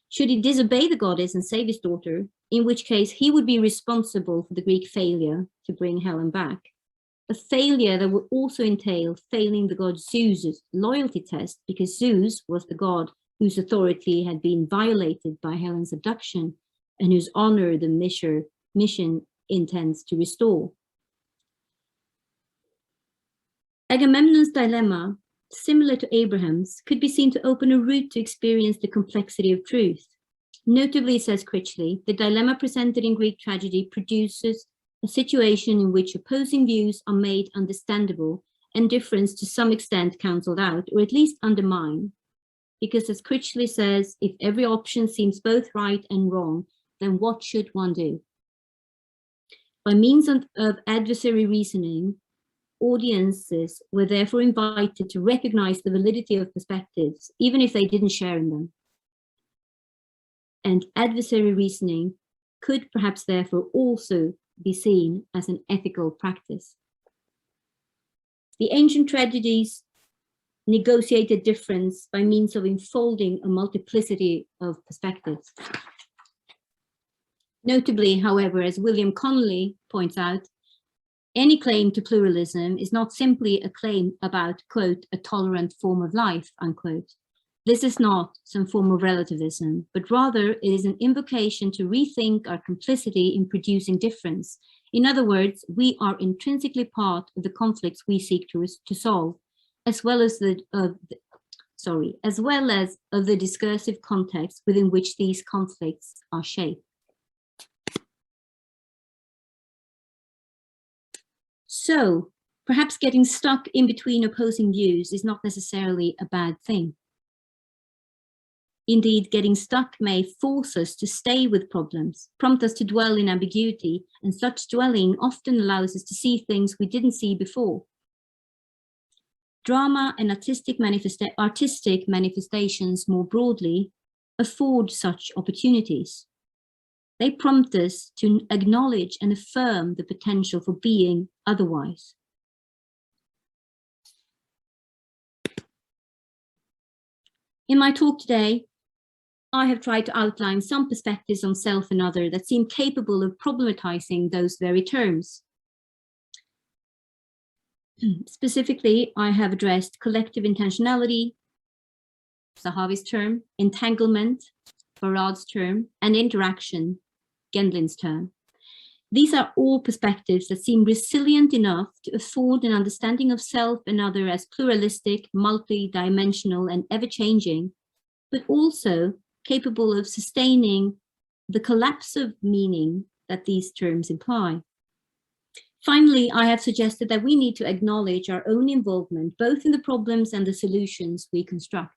should he disobey the goddess and save his daughter, in which case he would be responsible for the Greek failure to bring Helen back? A failure that would also entail failing the god Zeus's loyalty test, because Zeus was the god whose authority had been violated by Helen's abduction and whose honor the mission intends to restore. Agamemnon's dilemma, similar to Abraham's, could be seen to open a route to experience the complexity of truth. Notably, says Critchley, the dilemma presented in Greek tragedy produces a situation in which opposing views are made understandable and difference to some extent cancelled out, or at least undermined. Because as Critchley says, if every option seems both right and wrong, then what should one do? By means of adversary reasoning, audiences were therefore invited to recognize the validity of perspectives, even if they didn't share in them. And adversary reasoning could perhaps therefore also be seen as an ethical practice. The ancient tragedies negotiated difference by means of enfolding a multiplicity of perspectives. Notably, however, as William Connolly points out, any claim to pluralism is not simply a claim about, quote, a tolerant form of life, unquote. This is not some form of relativism, but rather it is an invocation to rethink our complicity in producing difference. In other words, we are intrinsically part of the conflicts we seek to solve, as well as of the discursive context within which these conflicts are shaped. So, perhaps getting stuck in between opposing views is not necessarily a bad thing. Indeed, getting stuck may force us to stay with problems, prompt us to dwell in ambiguity, and such dwelling often allows us to see things we didn't see before. Drama and artistic manifestations more broadly afford such opportunities. They prompt us to acknowledge and affirm the potential for being otherwise. In my talk today, I have tried to outline some perspectives on self and other that seem capable of problematizing those very terms. Specifically, I have addressed collective intentionality, Zahavi's term, entanglement, Barad's term, and interaction, Gendlin's term. These are all perspectives that seem resilient enough to afford an understanding of self and other as pluralistic, multi-dimensional, and ever-changing, but also capable of sustaining the collapse of meaning that these terms imply. Finally, I have suggested that we need to acknowledge our own involvement, both in the problems and the solutions we construct.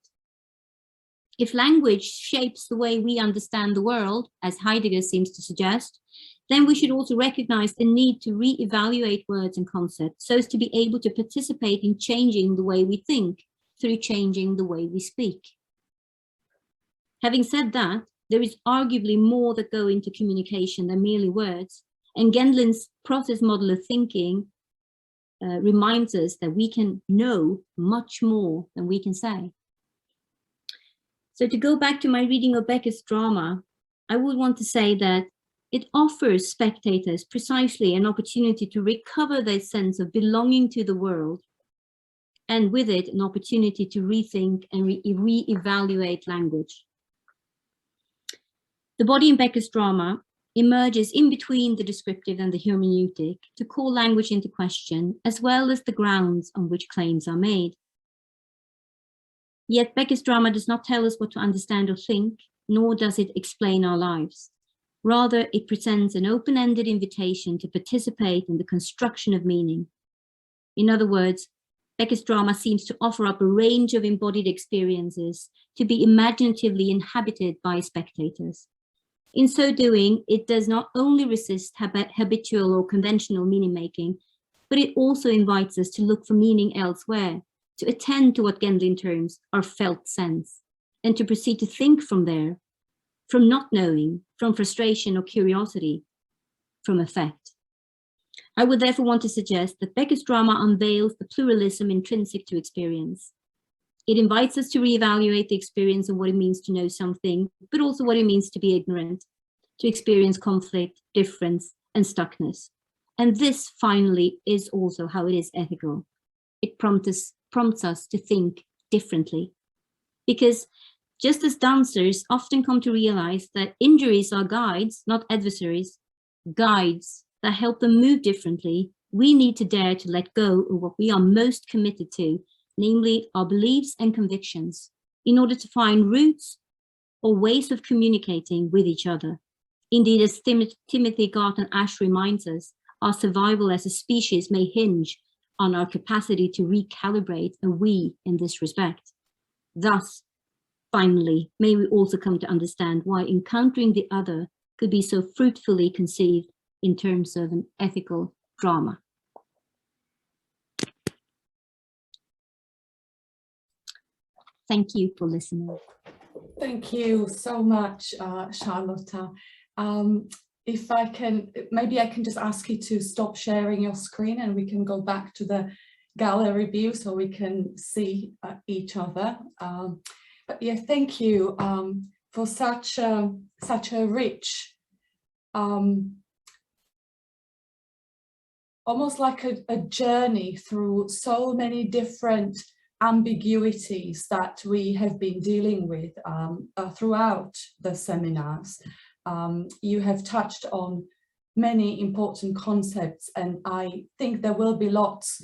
If language shapes the way we understand the world, as Heidegger seems to suggest, then we should also recognize the need to re-evaluate words and concepts so as to be able to participate in changing the way we think through changing the way we speak. Having said that, there is arguably more that go into communication than merely words, and Gendlin's process model of thinking reminds us that we can know much more than we can say. So to go back to my reading of Becker's drama, I would want to say that it offers spectators precisely an opportunity to recover their sense of belonging to the world, and with it an opportunity to rethink and re-evaluate language. The body in Becker's drama emerges in between the descriptive and the hermeneutic to call language into question, as well as the grounds on which claims are made. Yet Becker's drama does not tell us what to understand or think, nor does it explain our lives. Rather, it presents an open-ended invitation to participate in the construction of meaning. In other words, Becker's drama seems to offer up a range of embodied experiences to be imaginatively inhabited by spectators. In so doing, it does not only resist habitual or conventional meaning making, but it also invites us to look for meaning elsewhere, to attend to what Gendlin terms our felt sense, and to proceed to think from there, from not knowing, from frustration or curiosity, from affect. I would therefore want to suggest that Becker's drama unveils the pluralism intrinsic to experience. It invites us to reevaluate the experience of what it means to know something, but also what it means to be ignorant, to experience conflict, difference, and stuckness. And this, finally, is also how it is ethical. It prompts us to think differently. Because just as dancers often come to realize that injuries are guides, not adversaries, guides that help them move differently, we need to dare to let go of what we are most committed to, namely our beliefs and convictions, in order to find routes or ways of communicating with each other. Indeed, as Timothy Garton Ash reminds us, our survival as a species may hinge on our capacity to recalibrate a we in this respect. Thus, finally, may we also come to understand why encountering the other could be so fruitfully conceived in terms of an ethical drama. Thank you for listening. Thank you so much, Charlotta. If I can, maybe I can just ask you to stop sharing your screen and we can go back to the gallery view so we can see each other. But yeah, thank you for such a rich, almost like a journey through so many different ambiguities that we have been dealing with throughout the seminars. You have touched on many important concepts, and I think there will be lots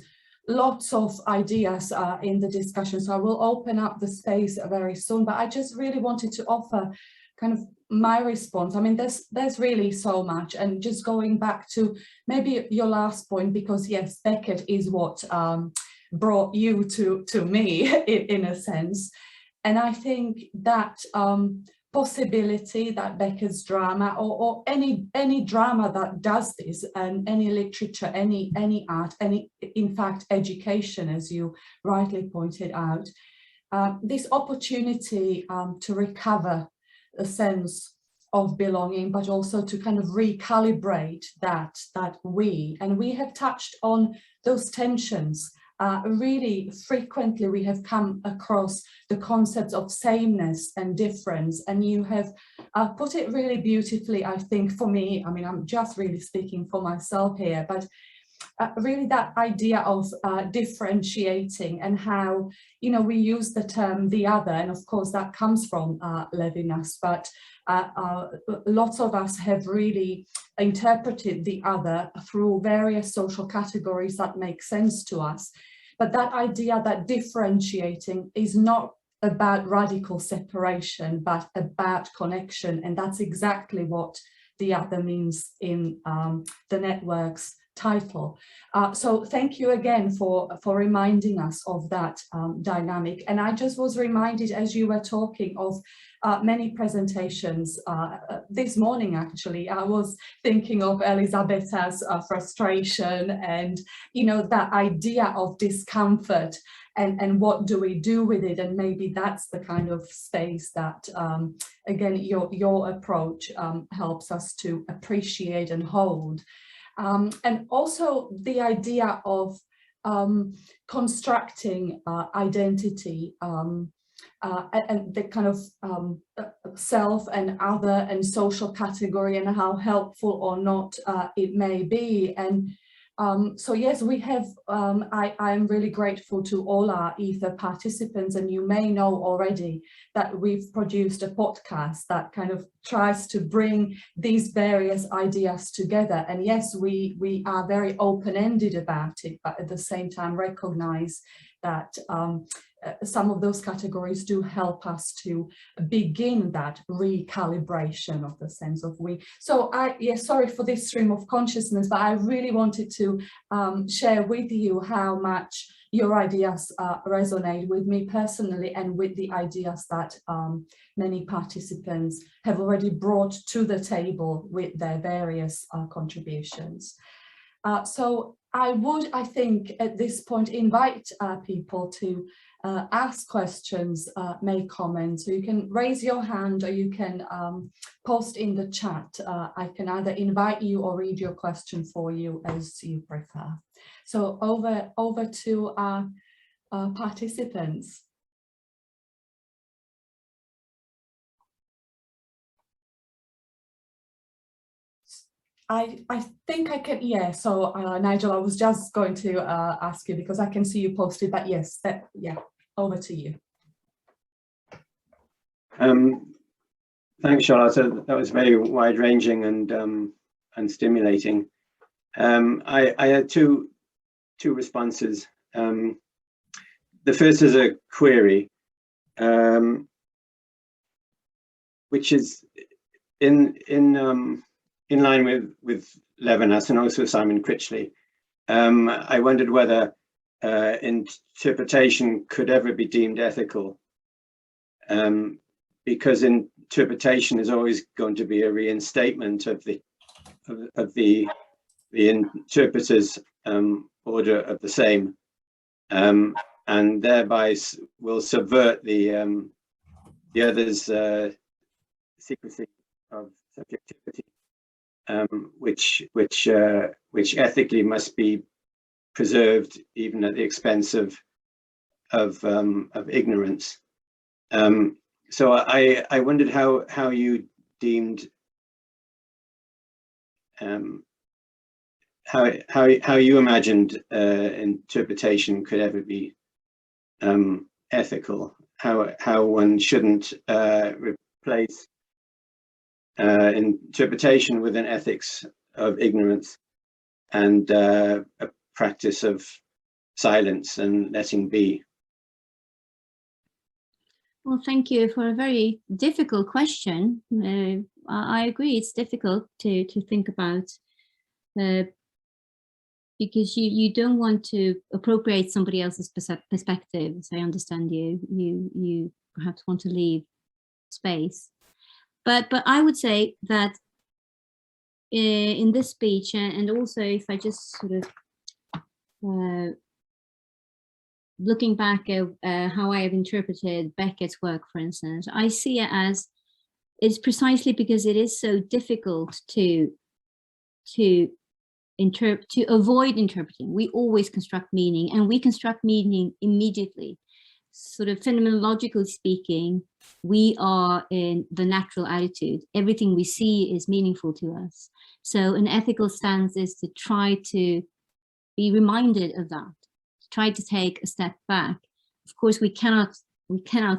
of ideas in the discussion, so I will open up the space very soon. But I just really wanted to offer kind of my response. I mean, there's really so much, and just going back to maybe your last point, because yes, Beckett is what brought you to me in a sense. And I think that possibility that Becker's drama, or any drama that does this, and any literature, any art, any, in fact, education, as you rightly pointed out, this opportunity to recover a sense of belonging, but also to kind of recalibrate that we have touched on those tensions. Really frequently we have come across the concepts of sameness and difference, and you have put it really beautifully, I think, for me. I mean, I'm just really speaking for myself here, but really that idea of differentiating, and how, you know, we use the term the other, and of course that comes from Levinas, but lots of us have really interpreted the other through various social categories that make sense to us. But that idea that differentiating is not about radical separation, but about connection, and that's exactly what the other means in the network's title. So thank you again for reminding us of that dynamic. And I just was reminded, as you were talking, of many presentations this morning. Actually, I was thinking of Elisabeta's frustration, and, you know, that idea of discomfort, and what do we do with it? And maybe that's the kind of space that, again, your approach helps us to appreciate and hold. And also the idea of constructing identity, and the kind of self and other and social category, and how helpful or not it may be. And so yes, we have, I'm really grateful to all our Ether participants, and you may know already that we've produced a podcast that kind of tries to bring these various ideas together. And yes, we are very open-ended about it, but at the same time recognize that some of those categories do help us to begin that recalibration of the sense of we. So sorry for this stream of consciousness, but I really wanted to share with you how much your ideas resonate with me personally, and with the ideas that many participants have already brought to the table with their various contributions. So I would, I think, at this point invite people to ask questions, make comments. So you can raise your hand, or you can post in the chat. I can either invite you or read your question for you, as you prefer. So over to our participants. I think I can, yeah, so Nigel, I was just going to ask you, because I can see you posted, but yes, yeah, over to you. Thanks, Charlotta. That was very wide-ranging and stimulating. I had two responses. The first is a query, which is in line with Levinas and also Simon Critchley. I wondered whether interpretation could ever be deemed ethical, because interpretation is always going to be a reinstatement of the interpreter's order of the same, and thereby will subvert the other's secrecy of subjectivity. Which ethically must be preserved, even at the expense of ignorance. So I wondered how you deemed how you imagined interpretation could ever be ethical. How one shouldn't replace interpretation with an ethics of ignorance, and a practice of silence and letting be. Well, thank you for a very difficult question. I agree, it's difficult to think about, because you don't want to appropriate somebody else's perspective. As I understand you perhaps want to leave space. But I would say that in this speech, and also if I just sort of looking back at how I have interpreted Beckett's work, for instance, I see it as it's precisely because it is so difficult to avoid interpreting. We always construct meaning, and we construct meaning immediately. Sort of phenomenologically speaking, we are in the natural attitude. Everything we see is meaningful to us. So an ethical stance is to try to be reminded of that, to try to take a step back. Of course, we cannot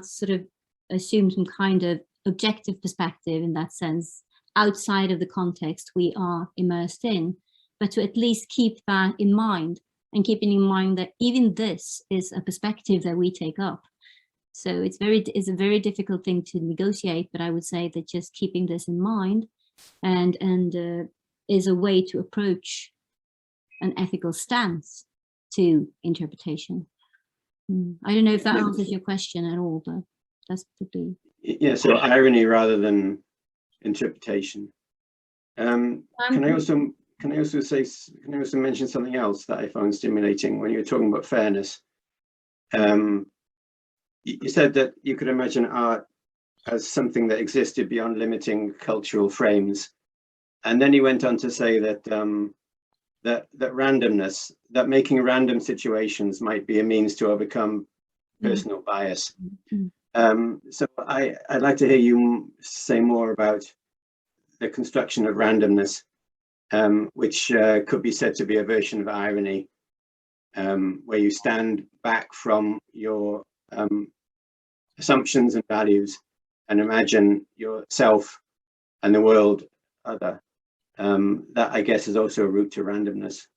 sort of assume some kind of objective perspective in that sense, outside of the context we are immersed in, but to at least keep that in mind, and keeping in mind that even this is a perspective that we take up. So it's a very difficult thing to negotiate, but I would say that just keeping this in mind and is a way to approach an ethical stance to interpretation. I don't know if that answers your question at all, but that's the Yeah, so irony rather than interpretation. Can I also mention something else that I found stimulating when you were talking about fairness? You said that you could imagine art as something that existed beyond limiting cultural frames, and then you went on to say that that randomness, that making random situations might be a means to overcome personal bias. So I'd like to hear you say more about the construction of randomness, which could be said to be a version of irony, where you stand back from your assumptions and values and imagine yourself and the world other. That, I guess, is also a route to randomness.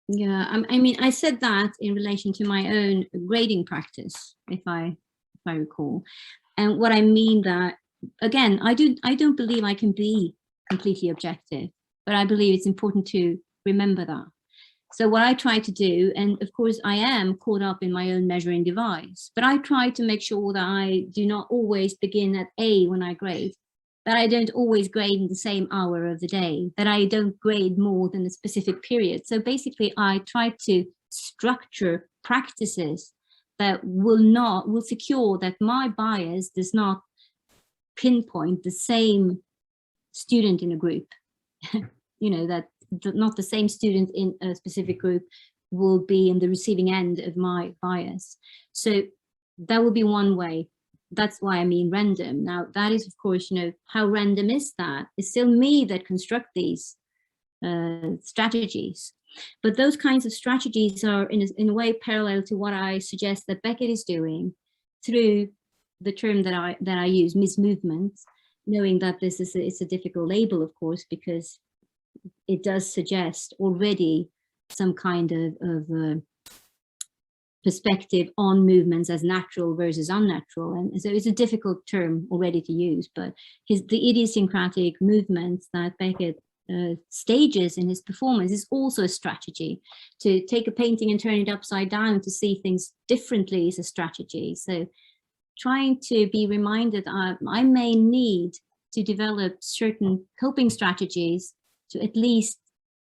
Yeah, I mean, I said that in relation to my own grading practice, if I recall. And what I mean that, again, I don't believe I can be completely objective, but I believe it's important to remember that. So what I try to do, and of course I am caught up in my own measuring device, but I try to make sure that I do not always begin at A when I grade, that I don't always grade in the same hour of the day, that I don't grade more than a specific period. So basically I try to structure practices that will secure that my bias does not pinpoint the same student in a group. You know, that not the same student in a specific group will be in the receiving end of my bias. So that would be one way. That's why I mean random. Now that is, of course, you know, how random is that? It's still me that construct these strategies. But those kinds of strategies are in a way parallel to what I suggest that Beckett is doing through the term that I use, mismovement, knowing that this is it's a difficult label, of course, because it does suggest already some kind of perspective on movements as natural versus unnatural. And so it's a difficult term already to use, but the idiosyncratic movements that Beckett stages in his performance is also a strategy. To take a painting and turn it upside down to see things differently is a strategy. So trying to be reminded I may need to develop certain coping strategies to at least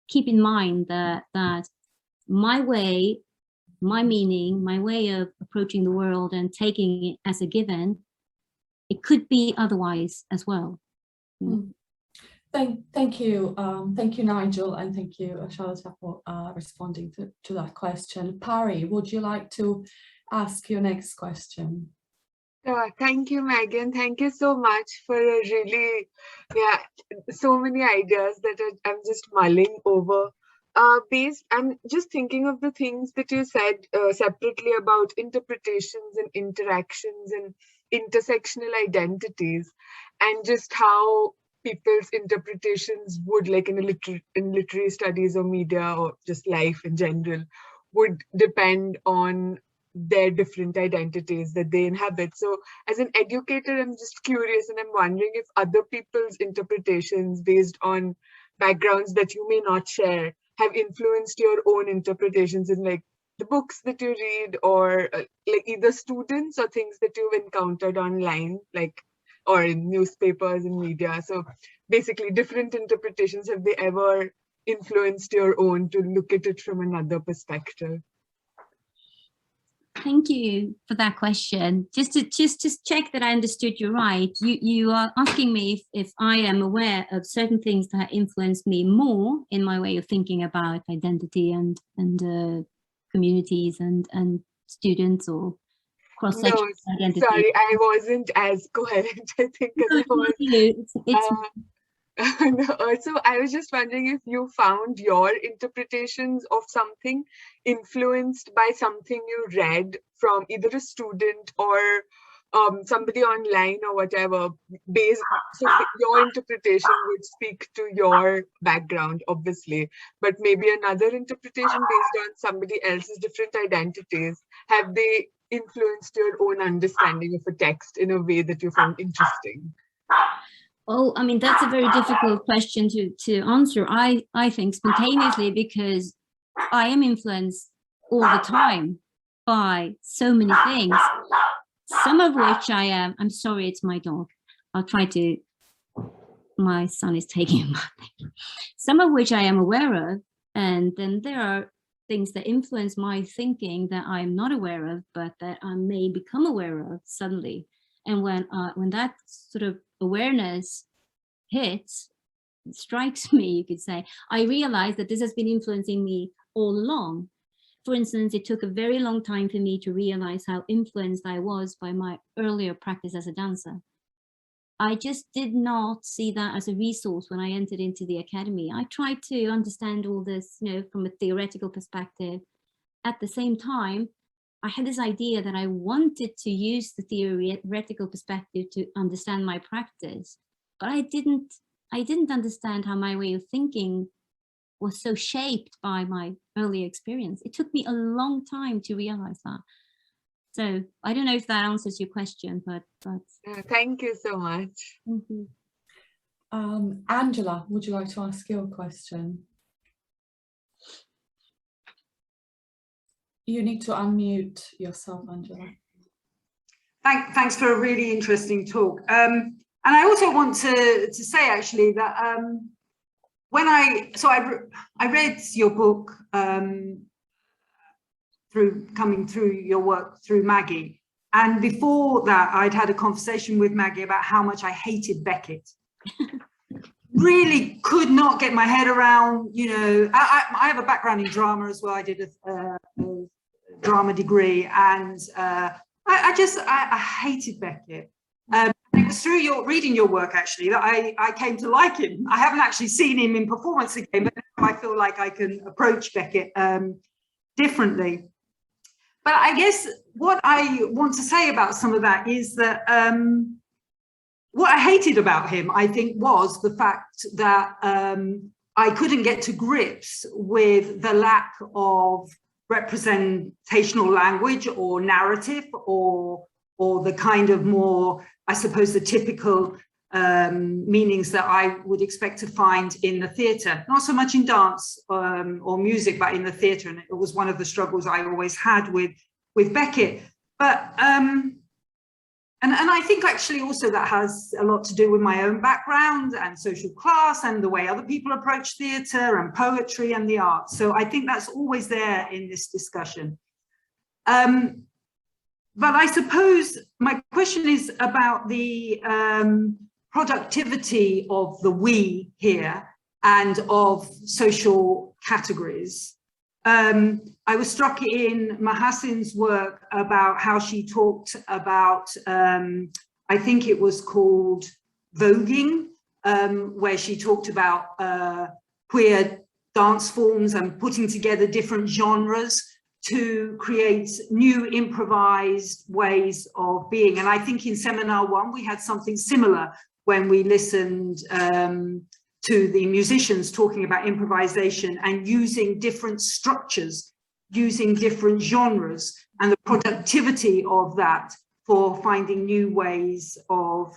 keep in mind that my way, my meaning, my way of approaching the world and taking it as a given, it could be otherwise as well. Thank you, Nigel, and thank you, Charlotta, for responding to that question. Pari, would you like to ask your next question? Thank you, Megan. Thank you so much for a really, so many ideas that I'm just mulling over. I'm just thinking of the things that you said separately about interpretations and interactions and intersectional identities, and just how people's interpretations would, like in literary studies or media or just life in general, would depend on their different identities that they inhabit. So as an educator, I'm just curious, and I'm wondering if other people's interpretations based on backgrounds that you may not share have influenced your own interpretations in like the books that you read, or like either students or things that you've encountered online, like, or in newspapers and media. So basically different interpretations, have they ever influenced your own to look at it from another perspective? Thank you for that question. Just to check that I understood you right. You are asking me if I am aware of certain things that influenced me more in my way of thinking about identity and communities and students or cross-sectional identity. Sorry, I wasn't as coherent, I think, as I was. So I was just wondering if you found your interpretations of something influenced by something you read from either a student or somebody online or whatever. So your interpretation would speak to your background, obviously, but maybe another interpretation based on somebody else's different identities. Have they influenced your own understanding of a text in a way that you found interesting? Oh, I mean, that's a very difficult question to answer, I think, spontaneously, because I am influenced all the time by so many things, some of which I'm sorry, it's my dog. I'll try to, my son is taking him. Some of which I am aware of, and then there are things that influence my thinking that I'm not aware of, but that I may become aware of suddenly. And when that sort of awareness hits, strikes me, you could say, I realize that this has been influencing me all along. For instance, it took a very long time for me to realize how influenced I was by my earlier practice as a dancer. I just did not see that as a resource when I entered into the academy. I tried to understand all this, from a theoretical perspective. At the same time, I had this idea that I wanted to use the theoretical perspective to understand my practice, but I didn't understand how my way of thinking was so shaped by my earlier experience. It took me a long time to realize that. So I don't know if that answers your question, but thank you so much. Mm-hmm. Angela, would you like to ask your question? You need to unmute yourself, Angela. Thanks for a really interesting talk. And I also want to say actually that when I read your book coming through your work through Maggie, and before that I'd had a conversation with Maggie about how much I hated Beckett. Really could not get my head around, I have a background in drama as well. I did a drama degree, and I hated Beckett. It was through reading your work actually that I came to like him. I haven't actually seen him in performance again, but I feel like I can approach Beckett differently. But I guess what I want to say about some of that is that what I hated about him, I think, was the fact that I couldn't get to grips with the lack of representational language or narrative or the kind of more, I suppose, the typical meanings that I would expect to find in the theatre, not so much in dance or music, but in the theatre. And it was one of the struggles I always had with Beckett. But and I think actually also that has a lot to do with my own background and social class and the way other people approach theatre and poetry and the arts. So I think that's always there in this discussion. But I suppose my question is about the productivity of the we here and of social categories. I was struck in Mahassin's work about how she talked about, I think it was called voguing, where she talked about queer dance forms and putting together different genres to create new improvised ways of being. And I think in seminar 1, we had something similar when we listened to the musicians talking about improvisation and using different structures, using different genres, and the productivity of that for finding new ways of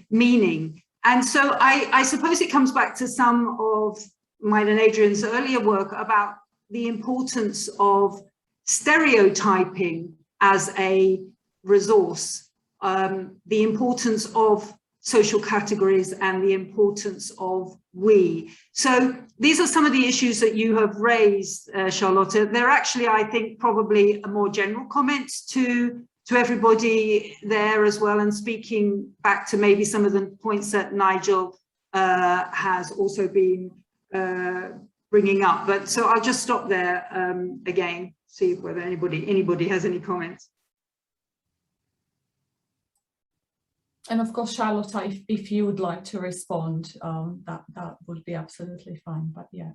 meaning. And so I suppose it comes back to some of mine and Adrian's earlier work about the importance of stereotyping as a resource, the importance of social categories and the importance of we. So these are some of the issues that you have raised, Charlotta. They're actually, I think, probably a more general comments to everybody there as well, and speaking back to maybe some of the points that Nigel has also been bringing up. But so I'll just stop there again, see whether anybody has any comments. And of course, Charlotta, if you would like to respond, that would be absolutely fine. But yeah.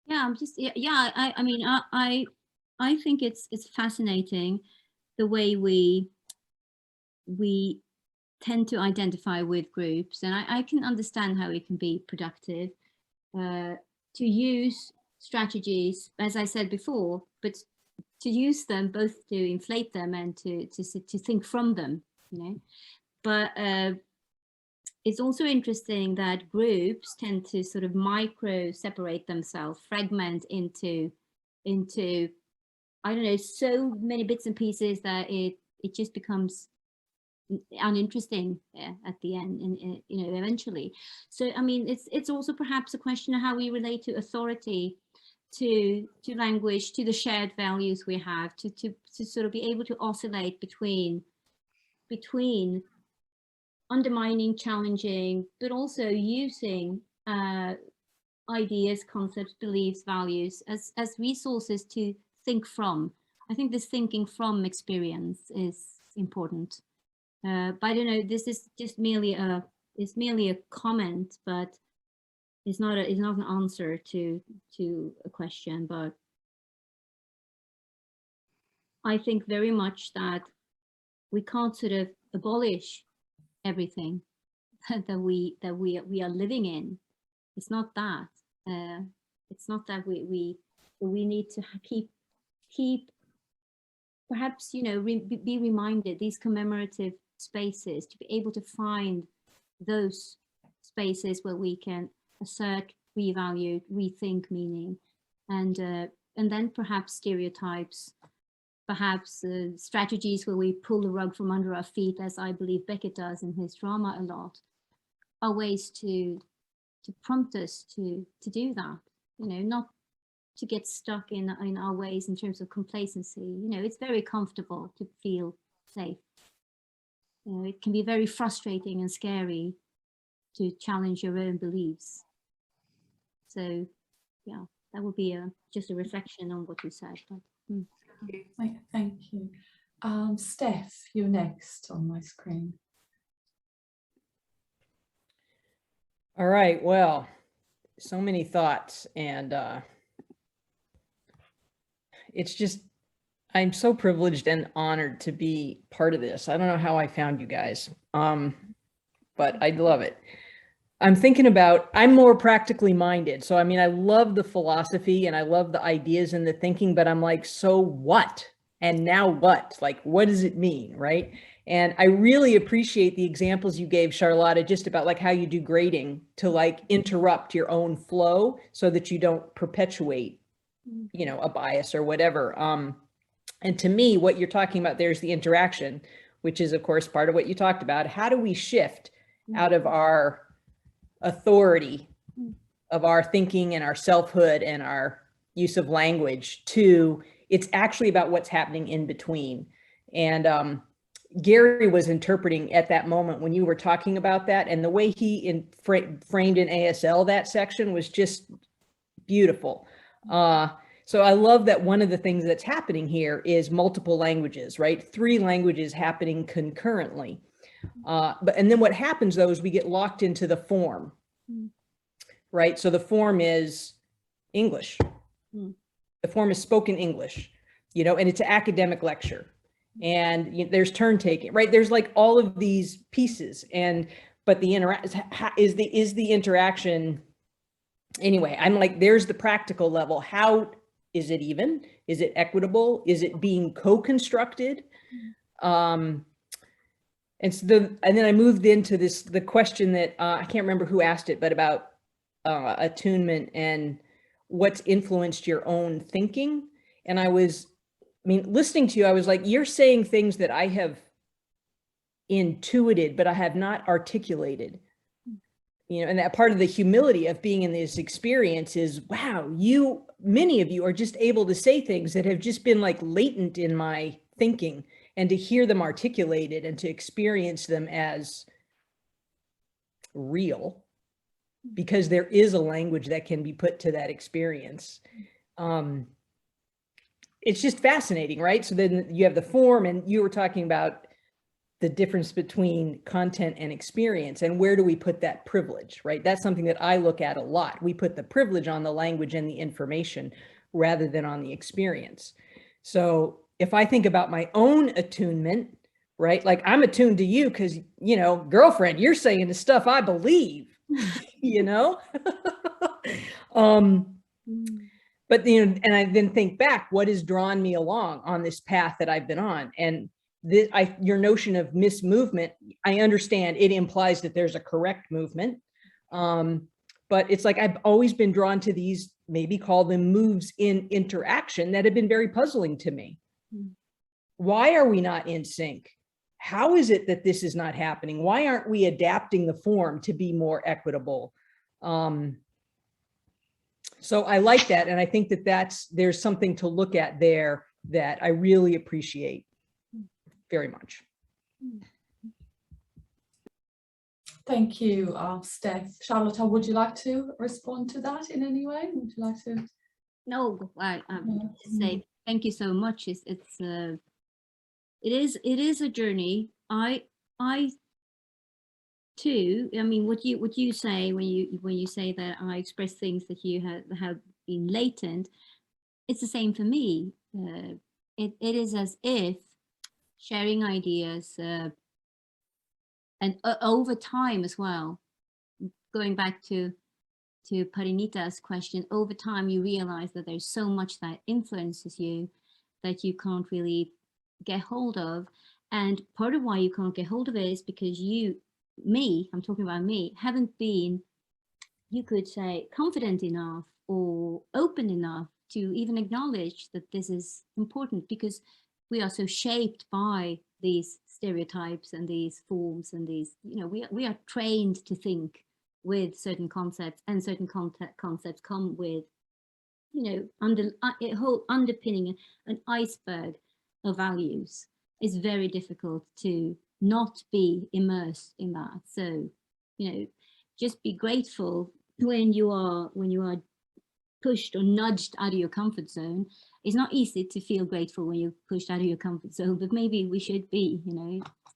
Yeah, I'm just I mean, I think it's fascinating the way we tend to identify with groups, and I can understand how it can be productive to use strategies, as I said before, but to use them both to inflate them and to think from them, you know. But it's also interesting that groups tend to sort of micro separate themselves, fragment into I don't know, so many bits and pieces that it just becomes uninteresting at the end, and you know, eventually. So I mean, it's also perhaps a question of how we relate to authority, to language, to the shared values we have, to sort of be able to oscillate between undermining, challenging, but also using ideas, concepts, beliefs, values as resources to think from. I think this thinking from experience is important. But I don't know, this is just merely a comment, but it's not an answer to a question. But I think very much that we can't sort of abolish everything that we are living in. It's not that. It's not that we need to keep perhaps, you know, be reminded, these commemorative spaces, to be able to find those spaces where we can assert, revalue, rethink meaning, and then perhaps stereotypes, perhaps strategies where we pull the rug from under our feet, as I believe Beckett does in his drama a lot, are ways to prompt us to do that, you know, not to get stuck in our ways in terms of complacency. You know, it's very comfortable to feel safe. You know, it can be very frustrating and scary to challenge your own beliefs. So yeah, that would be just a reflection on what you said. But, Thank you. Steph, you're next on my screen. All right, well, so many thoughts, and it's just, I'm so privileged and honored to be part of this. I don't know how I found you guys, but I love it. I'm thinking about, I'm more practically minded. So, I mean, I love the philosophy and I love the ideas and the thinking, but I'm like, so what? And now what? Like, what does it mean, right? And I really appreciate the examples you gave, Charlotta, just about like how you do grading to like interrupt your own flow so that you don't perpetuate, you know, a bias or whatever. And to me, what you're talking about there is the interaction, which is, of course, part of what you talked about. How do we shift out of our authority of our thinking and our selfhood and our use of language to, it's actually about what's happening in between. And Gary was interpreting at that moment when you were talking about that, and the way he framed in ASL that section was just beautiful. So I love that one of the things that's happening here is multiple languages, right? 3 languages happening concurrently. And then what happens though is we get locked into the form, right? So the form is English. The form is spoken English, you know, and it's an academic lecture, and you know, there's turn taking, right? There's like all of these pieces, but the is the interaction. Anyway, I'm like, there's the practical level. How is it even? Is it equitable? Is it being co-constructed? And so and then I moved into the question that I can't remember who asked it, but about attunement and what's influenced your own thinking. And listening to you, I was like, you're saying things that I have intuited, but I have not articulated. And that part of the humility of being in this experience is, wow, many of you are just able to say things that have just been like latent in my thinking, and to hear them articulated and to experience them as real, because there is a language that can be put to that experience. It's just fascinating, right? So then you have the form, and you were talking about the difference between content and experience, and where do we put that privilege, right? That's something that I look at a lot. We put the privilege on the language and the information rather than on the experience. So if I think about my own attunement, right? Like, I'm attuned to you because, girlfriend, you're saying the stuff I believe, But, and I then think back, what has drawn me along on this path that I've been on? And your notion of mismovement, I understand it implies that there's a correct movement. But it's like, I've always been drawn to these, maybe call them moves in interaction, that have been very puzzling to me. Why are we not in sync? How is it that this is not happening? Why aren't we adapting the form to be more equitable? So I like that. And I think that there's something to look at there that I really appreciate very much. Thank you, Steph. Charlotta, would you like to respond to that in any way? Would you like to? No, I say thank you so much. It is a journey. I too. I mean, what you say when you say that I express things that you have been latent, it's the same for me. It is as if sharing ideas and over time as well. Going back to Parinita's question, over time you realize that there's so much that influences you that you can't really get hold of. And part of why you can't get hold of it is because I'm talking about me, haven't been, you could say, confident enough or open enough to even acknowledge that this is important, because we are so shaped by these stereotypes and these forms and these, we are trained to think with certain concepts, and certain concepts come with, a whole underpinning, an iceberg of values. It's very difficult to not be immersed in that. So, just be grateful when you are pushed or nudged out of your comfort zone. It's not easy to feel grateful when you're pushed out of your comfort zone, but maybe we should be,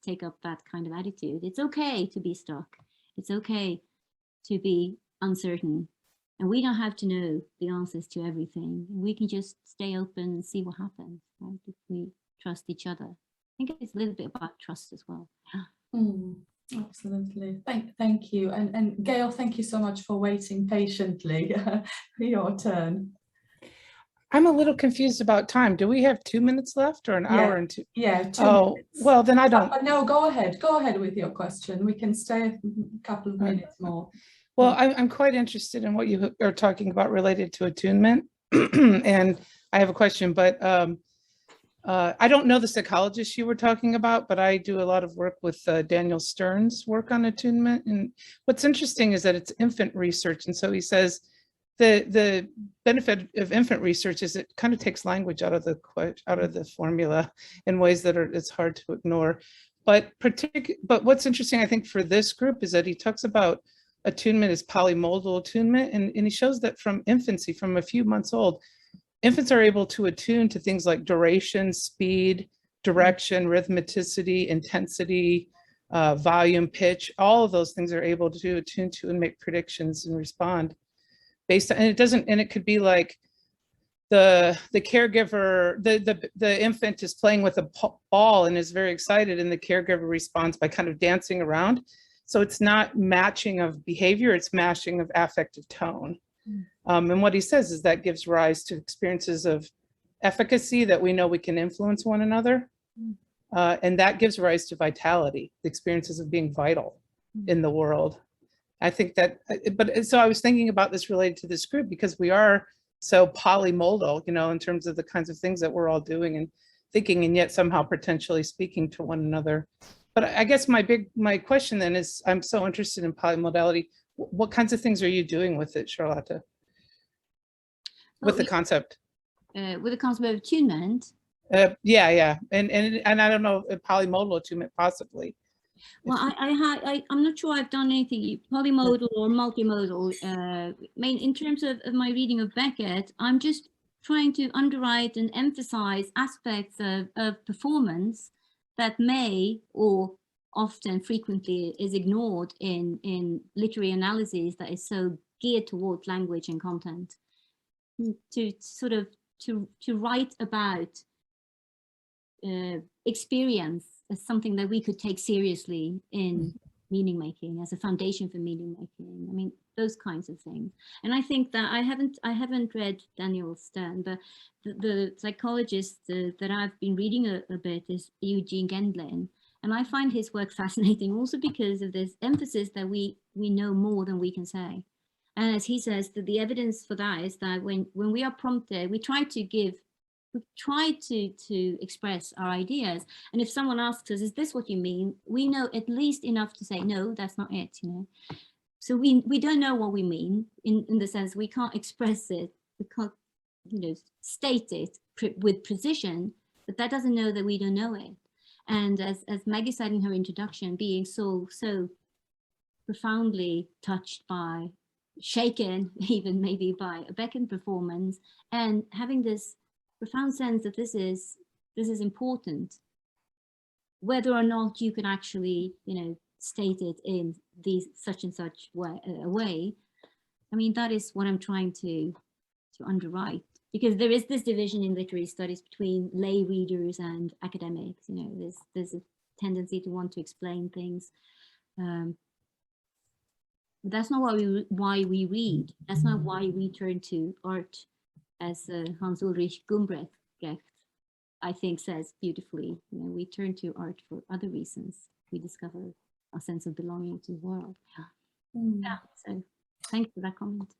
take up that kind of attitude. It's okay to be stuck. It's okay to be uncertain. And we don't have to know the answers to everything. We can just stay open and see what happens, right? If we trust each other. I think it's a little bit about trust as well. Absolutely. Thank you. And Gail, thank you so much for waiting patiently for your turn. I'm a little confused about time. Do we have 2 minutes left or an hour and two? Yeah, 2 minutes. Well, then I don't. No, go ahead with your question. We can stay a couple of minutes more. Well, I'm quite interested in what you are talking about related to attunement. And I have a question, but I don't know the psychologist you were talking about, but I do a lot of work with Daniel Stern's work on attunement. And what's interesting is that it's infant research. And so he says the benefit of infant research is it kind of takes language out of the formula in ways that it's hard to ignore. But what's interesting, I think, for this group is that he talks about attunement as polymodal attunement. And he shows that from infancy, from a few months old, infants are able to attune to things like duration, speed, direction, rhythmicity, intensity, volume, pitch. All of those things are able to attune to and make predictions and respond based on, and it could be like the caregiver, the infant is playing with a ball and is very excited, and the caregiver responds by kind of dancing around. So it's not matching of behavior, it's matching of affective tone. And what he says is that gives rise to experiences of efficacy, that we know we can influence one another. And that gives rise to vitality, the experiences of being vital in the world. I think that, so I was thinking about this related to this group, because we are so polymodal, you know, in terms of the kinds of things that we're all doing and thinking, and yet somehow potentially speaking to one another. But I guess my question then is, I'm so interested in polymodality. What kinds of things are you doing with it, Charlotta? With the concept? With the concept of attunement. Yeah. And I don't know if polymodal attunement possibly. Well, I'm not sure I've done anything polymodal or multimodal. In terms of my reading of Beckett, I'm just trying to underwrite and emphasize aspects of performance that may or often frequently is ignored in literary analyses that is so geared towards language and content. To sort of to write about experience as something that we could take seriously in meaning making, as a foundation for meaning making. I mean, those kinds of things. And I think that I haven't read Daniel Stern, but the psychologist that I've been reading a bit is Eugene Gendlin. And I find his work fascinating also because of this emphasis that we know more than we can say. And as he says, that the evidence for that is that when we are prompted, we try to express our ideas. And if someone asks us, is this what you mean? We know at least enough to say, no, that's not it, you know. So we don't know what we mean in the sense we can't express it, we can't, you know, state it with precision, but that doesn't know that we don't know it. And as Maggie said in her introduction, being so profoundly touched by, shaken even maybe by a Beckett performance, and having this profound sense that this is important, whether or not you can actually, you know, state it in these such and such way. I mean, that is what I'm trying to underwrite, because there is this division in literary studies between lay readers and academics. You know, there's a tendency to want to explain things. But that's not why we read. That's not why we turn to art, as Hans Ulrich Gumbrecht, I think, says beautifully. You know, we turn to art for other reasons. We discover a sense of belonging to the world. Yeah. So thanks for that comment.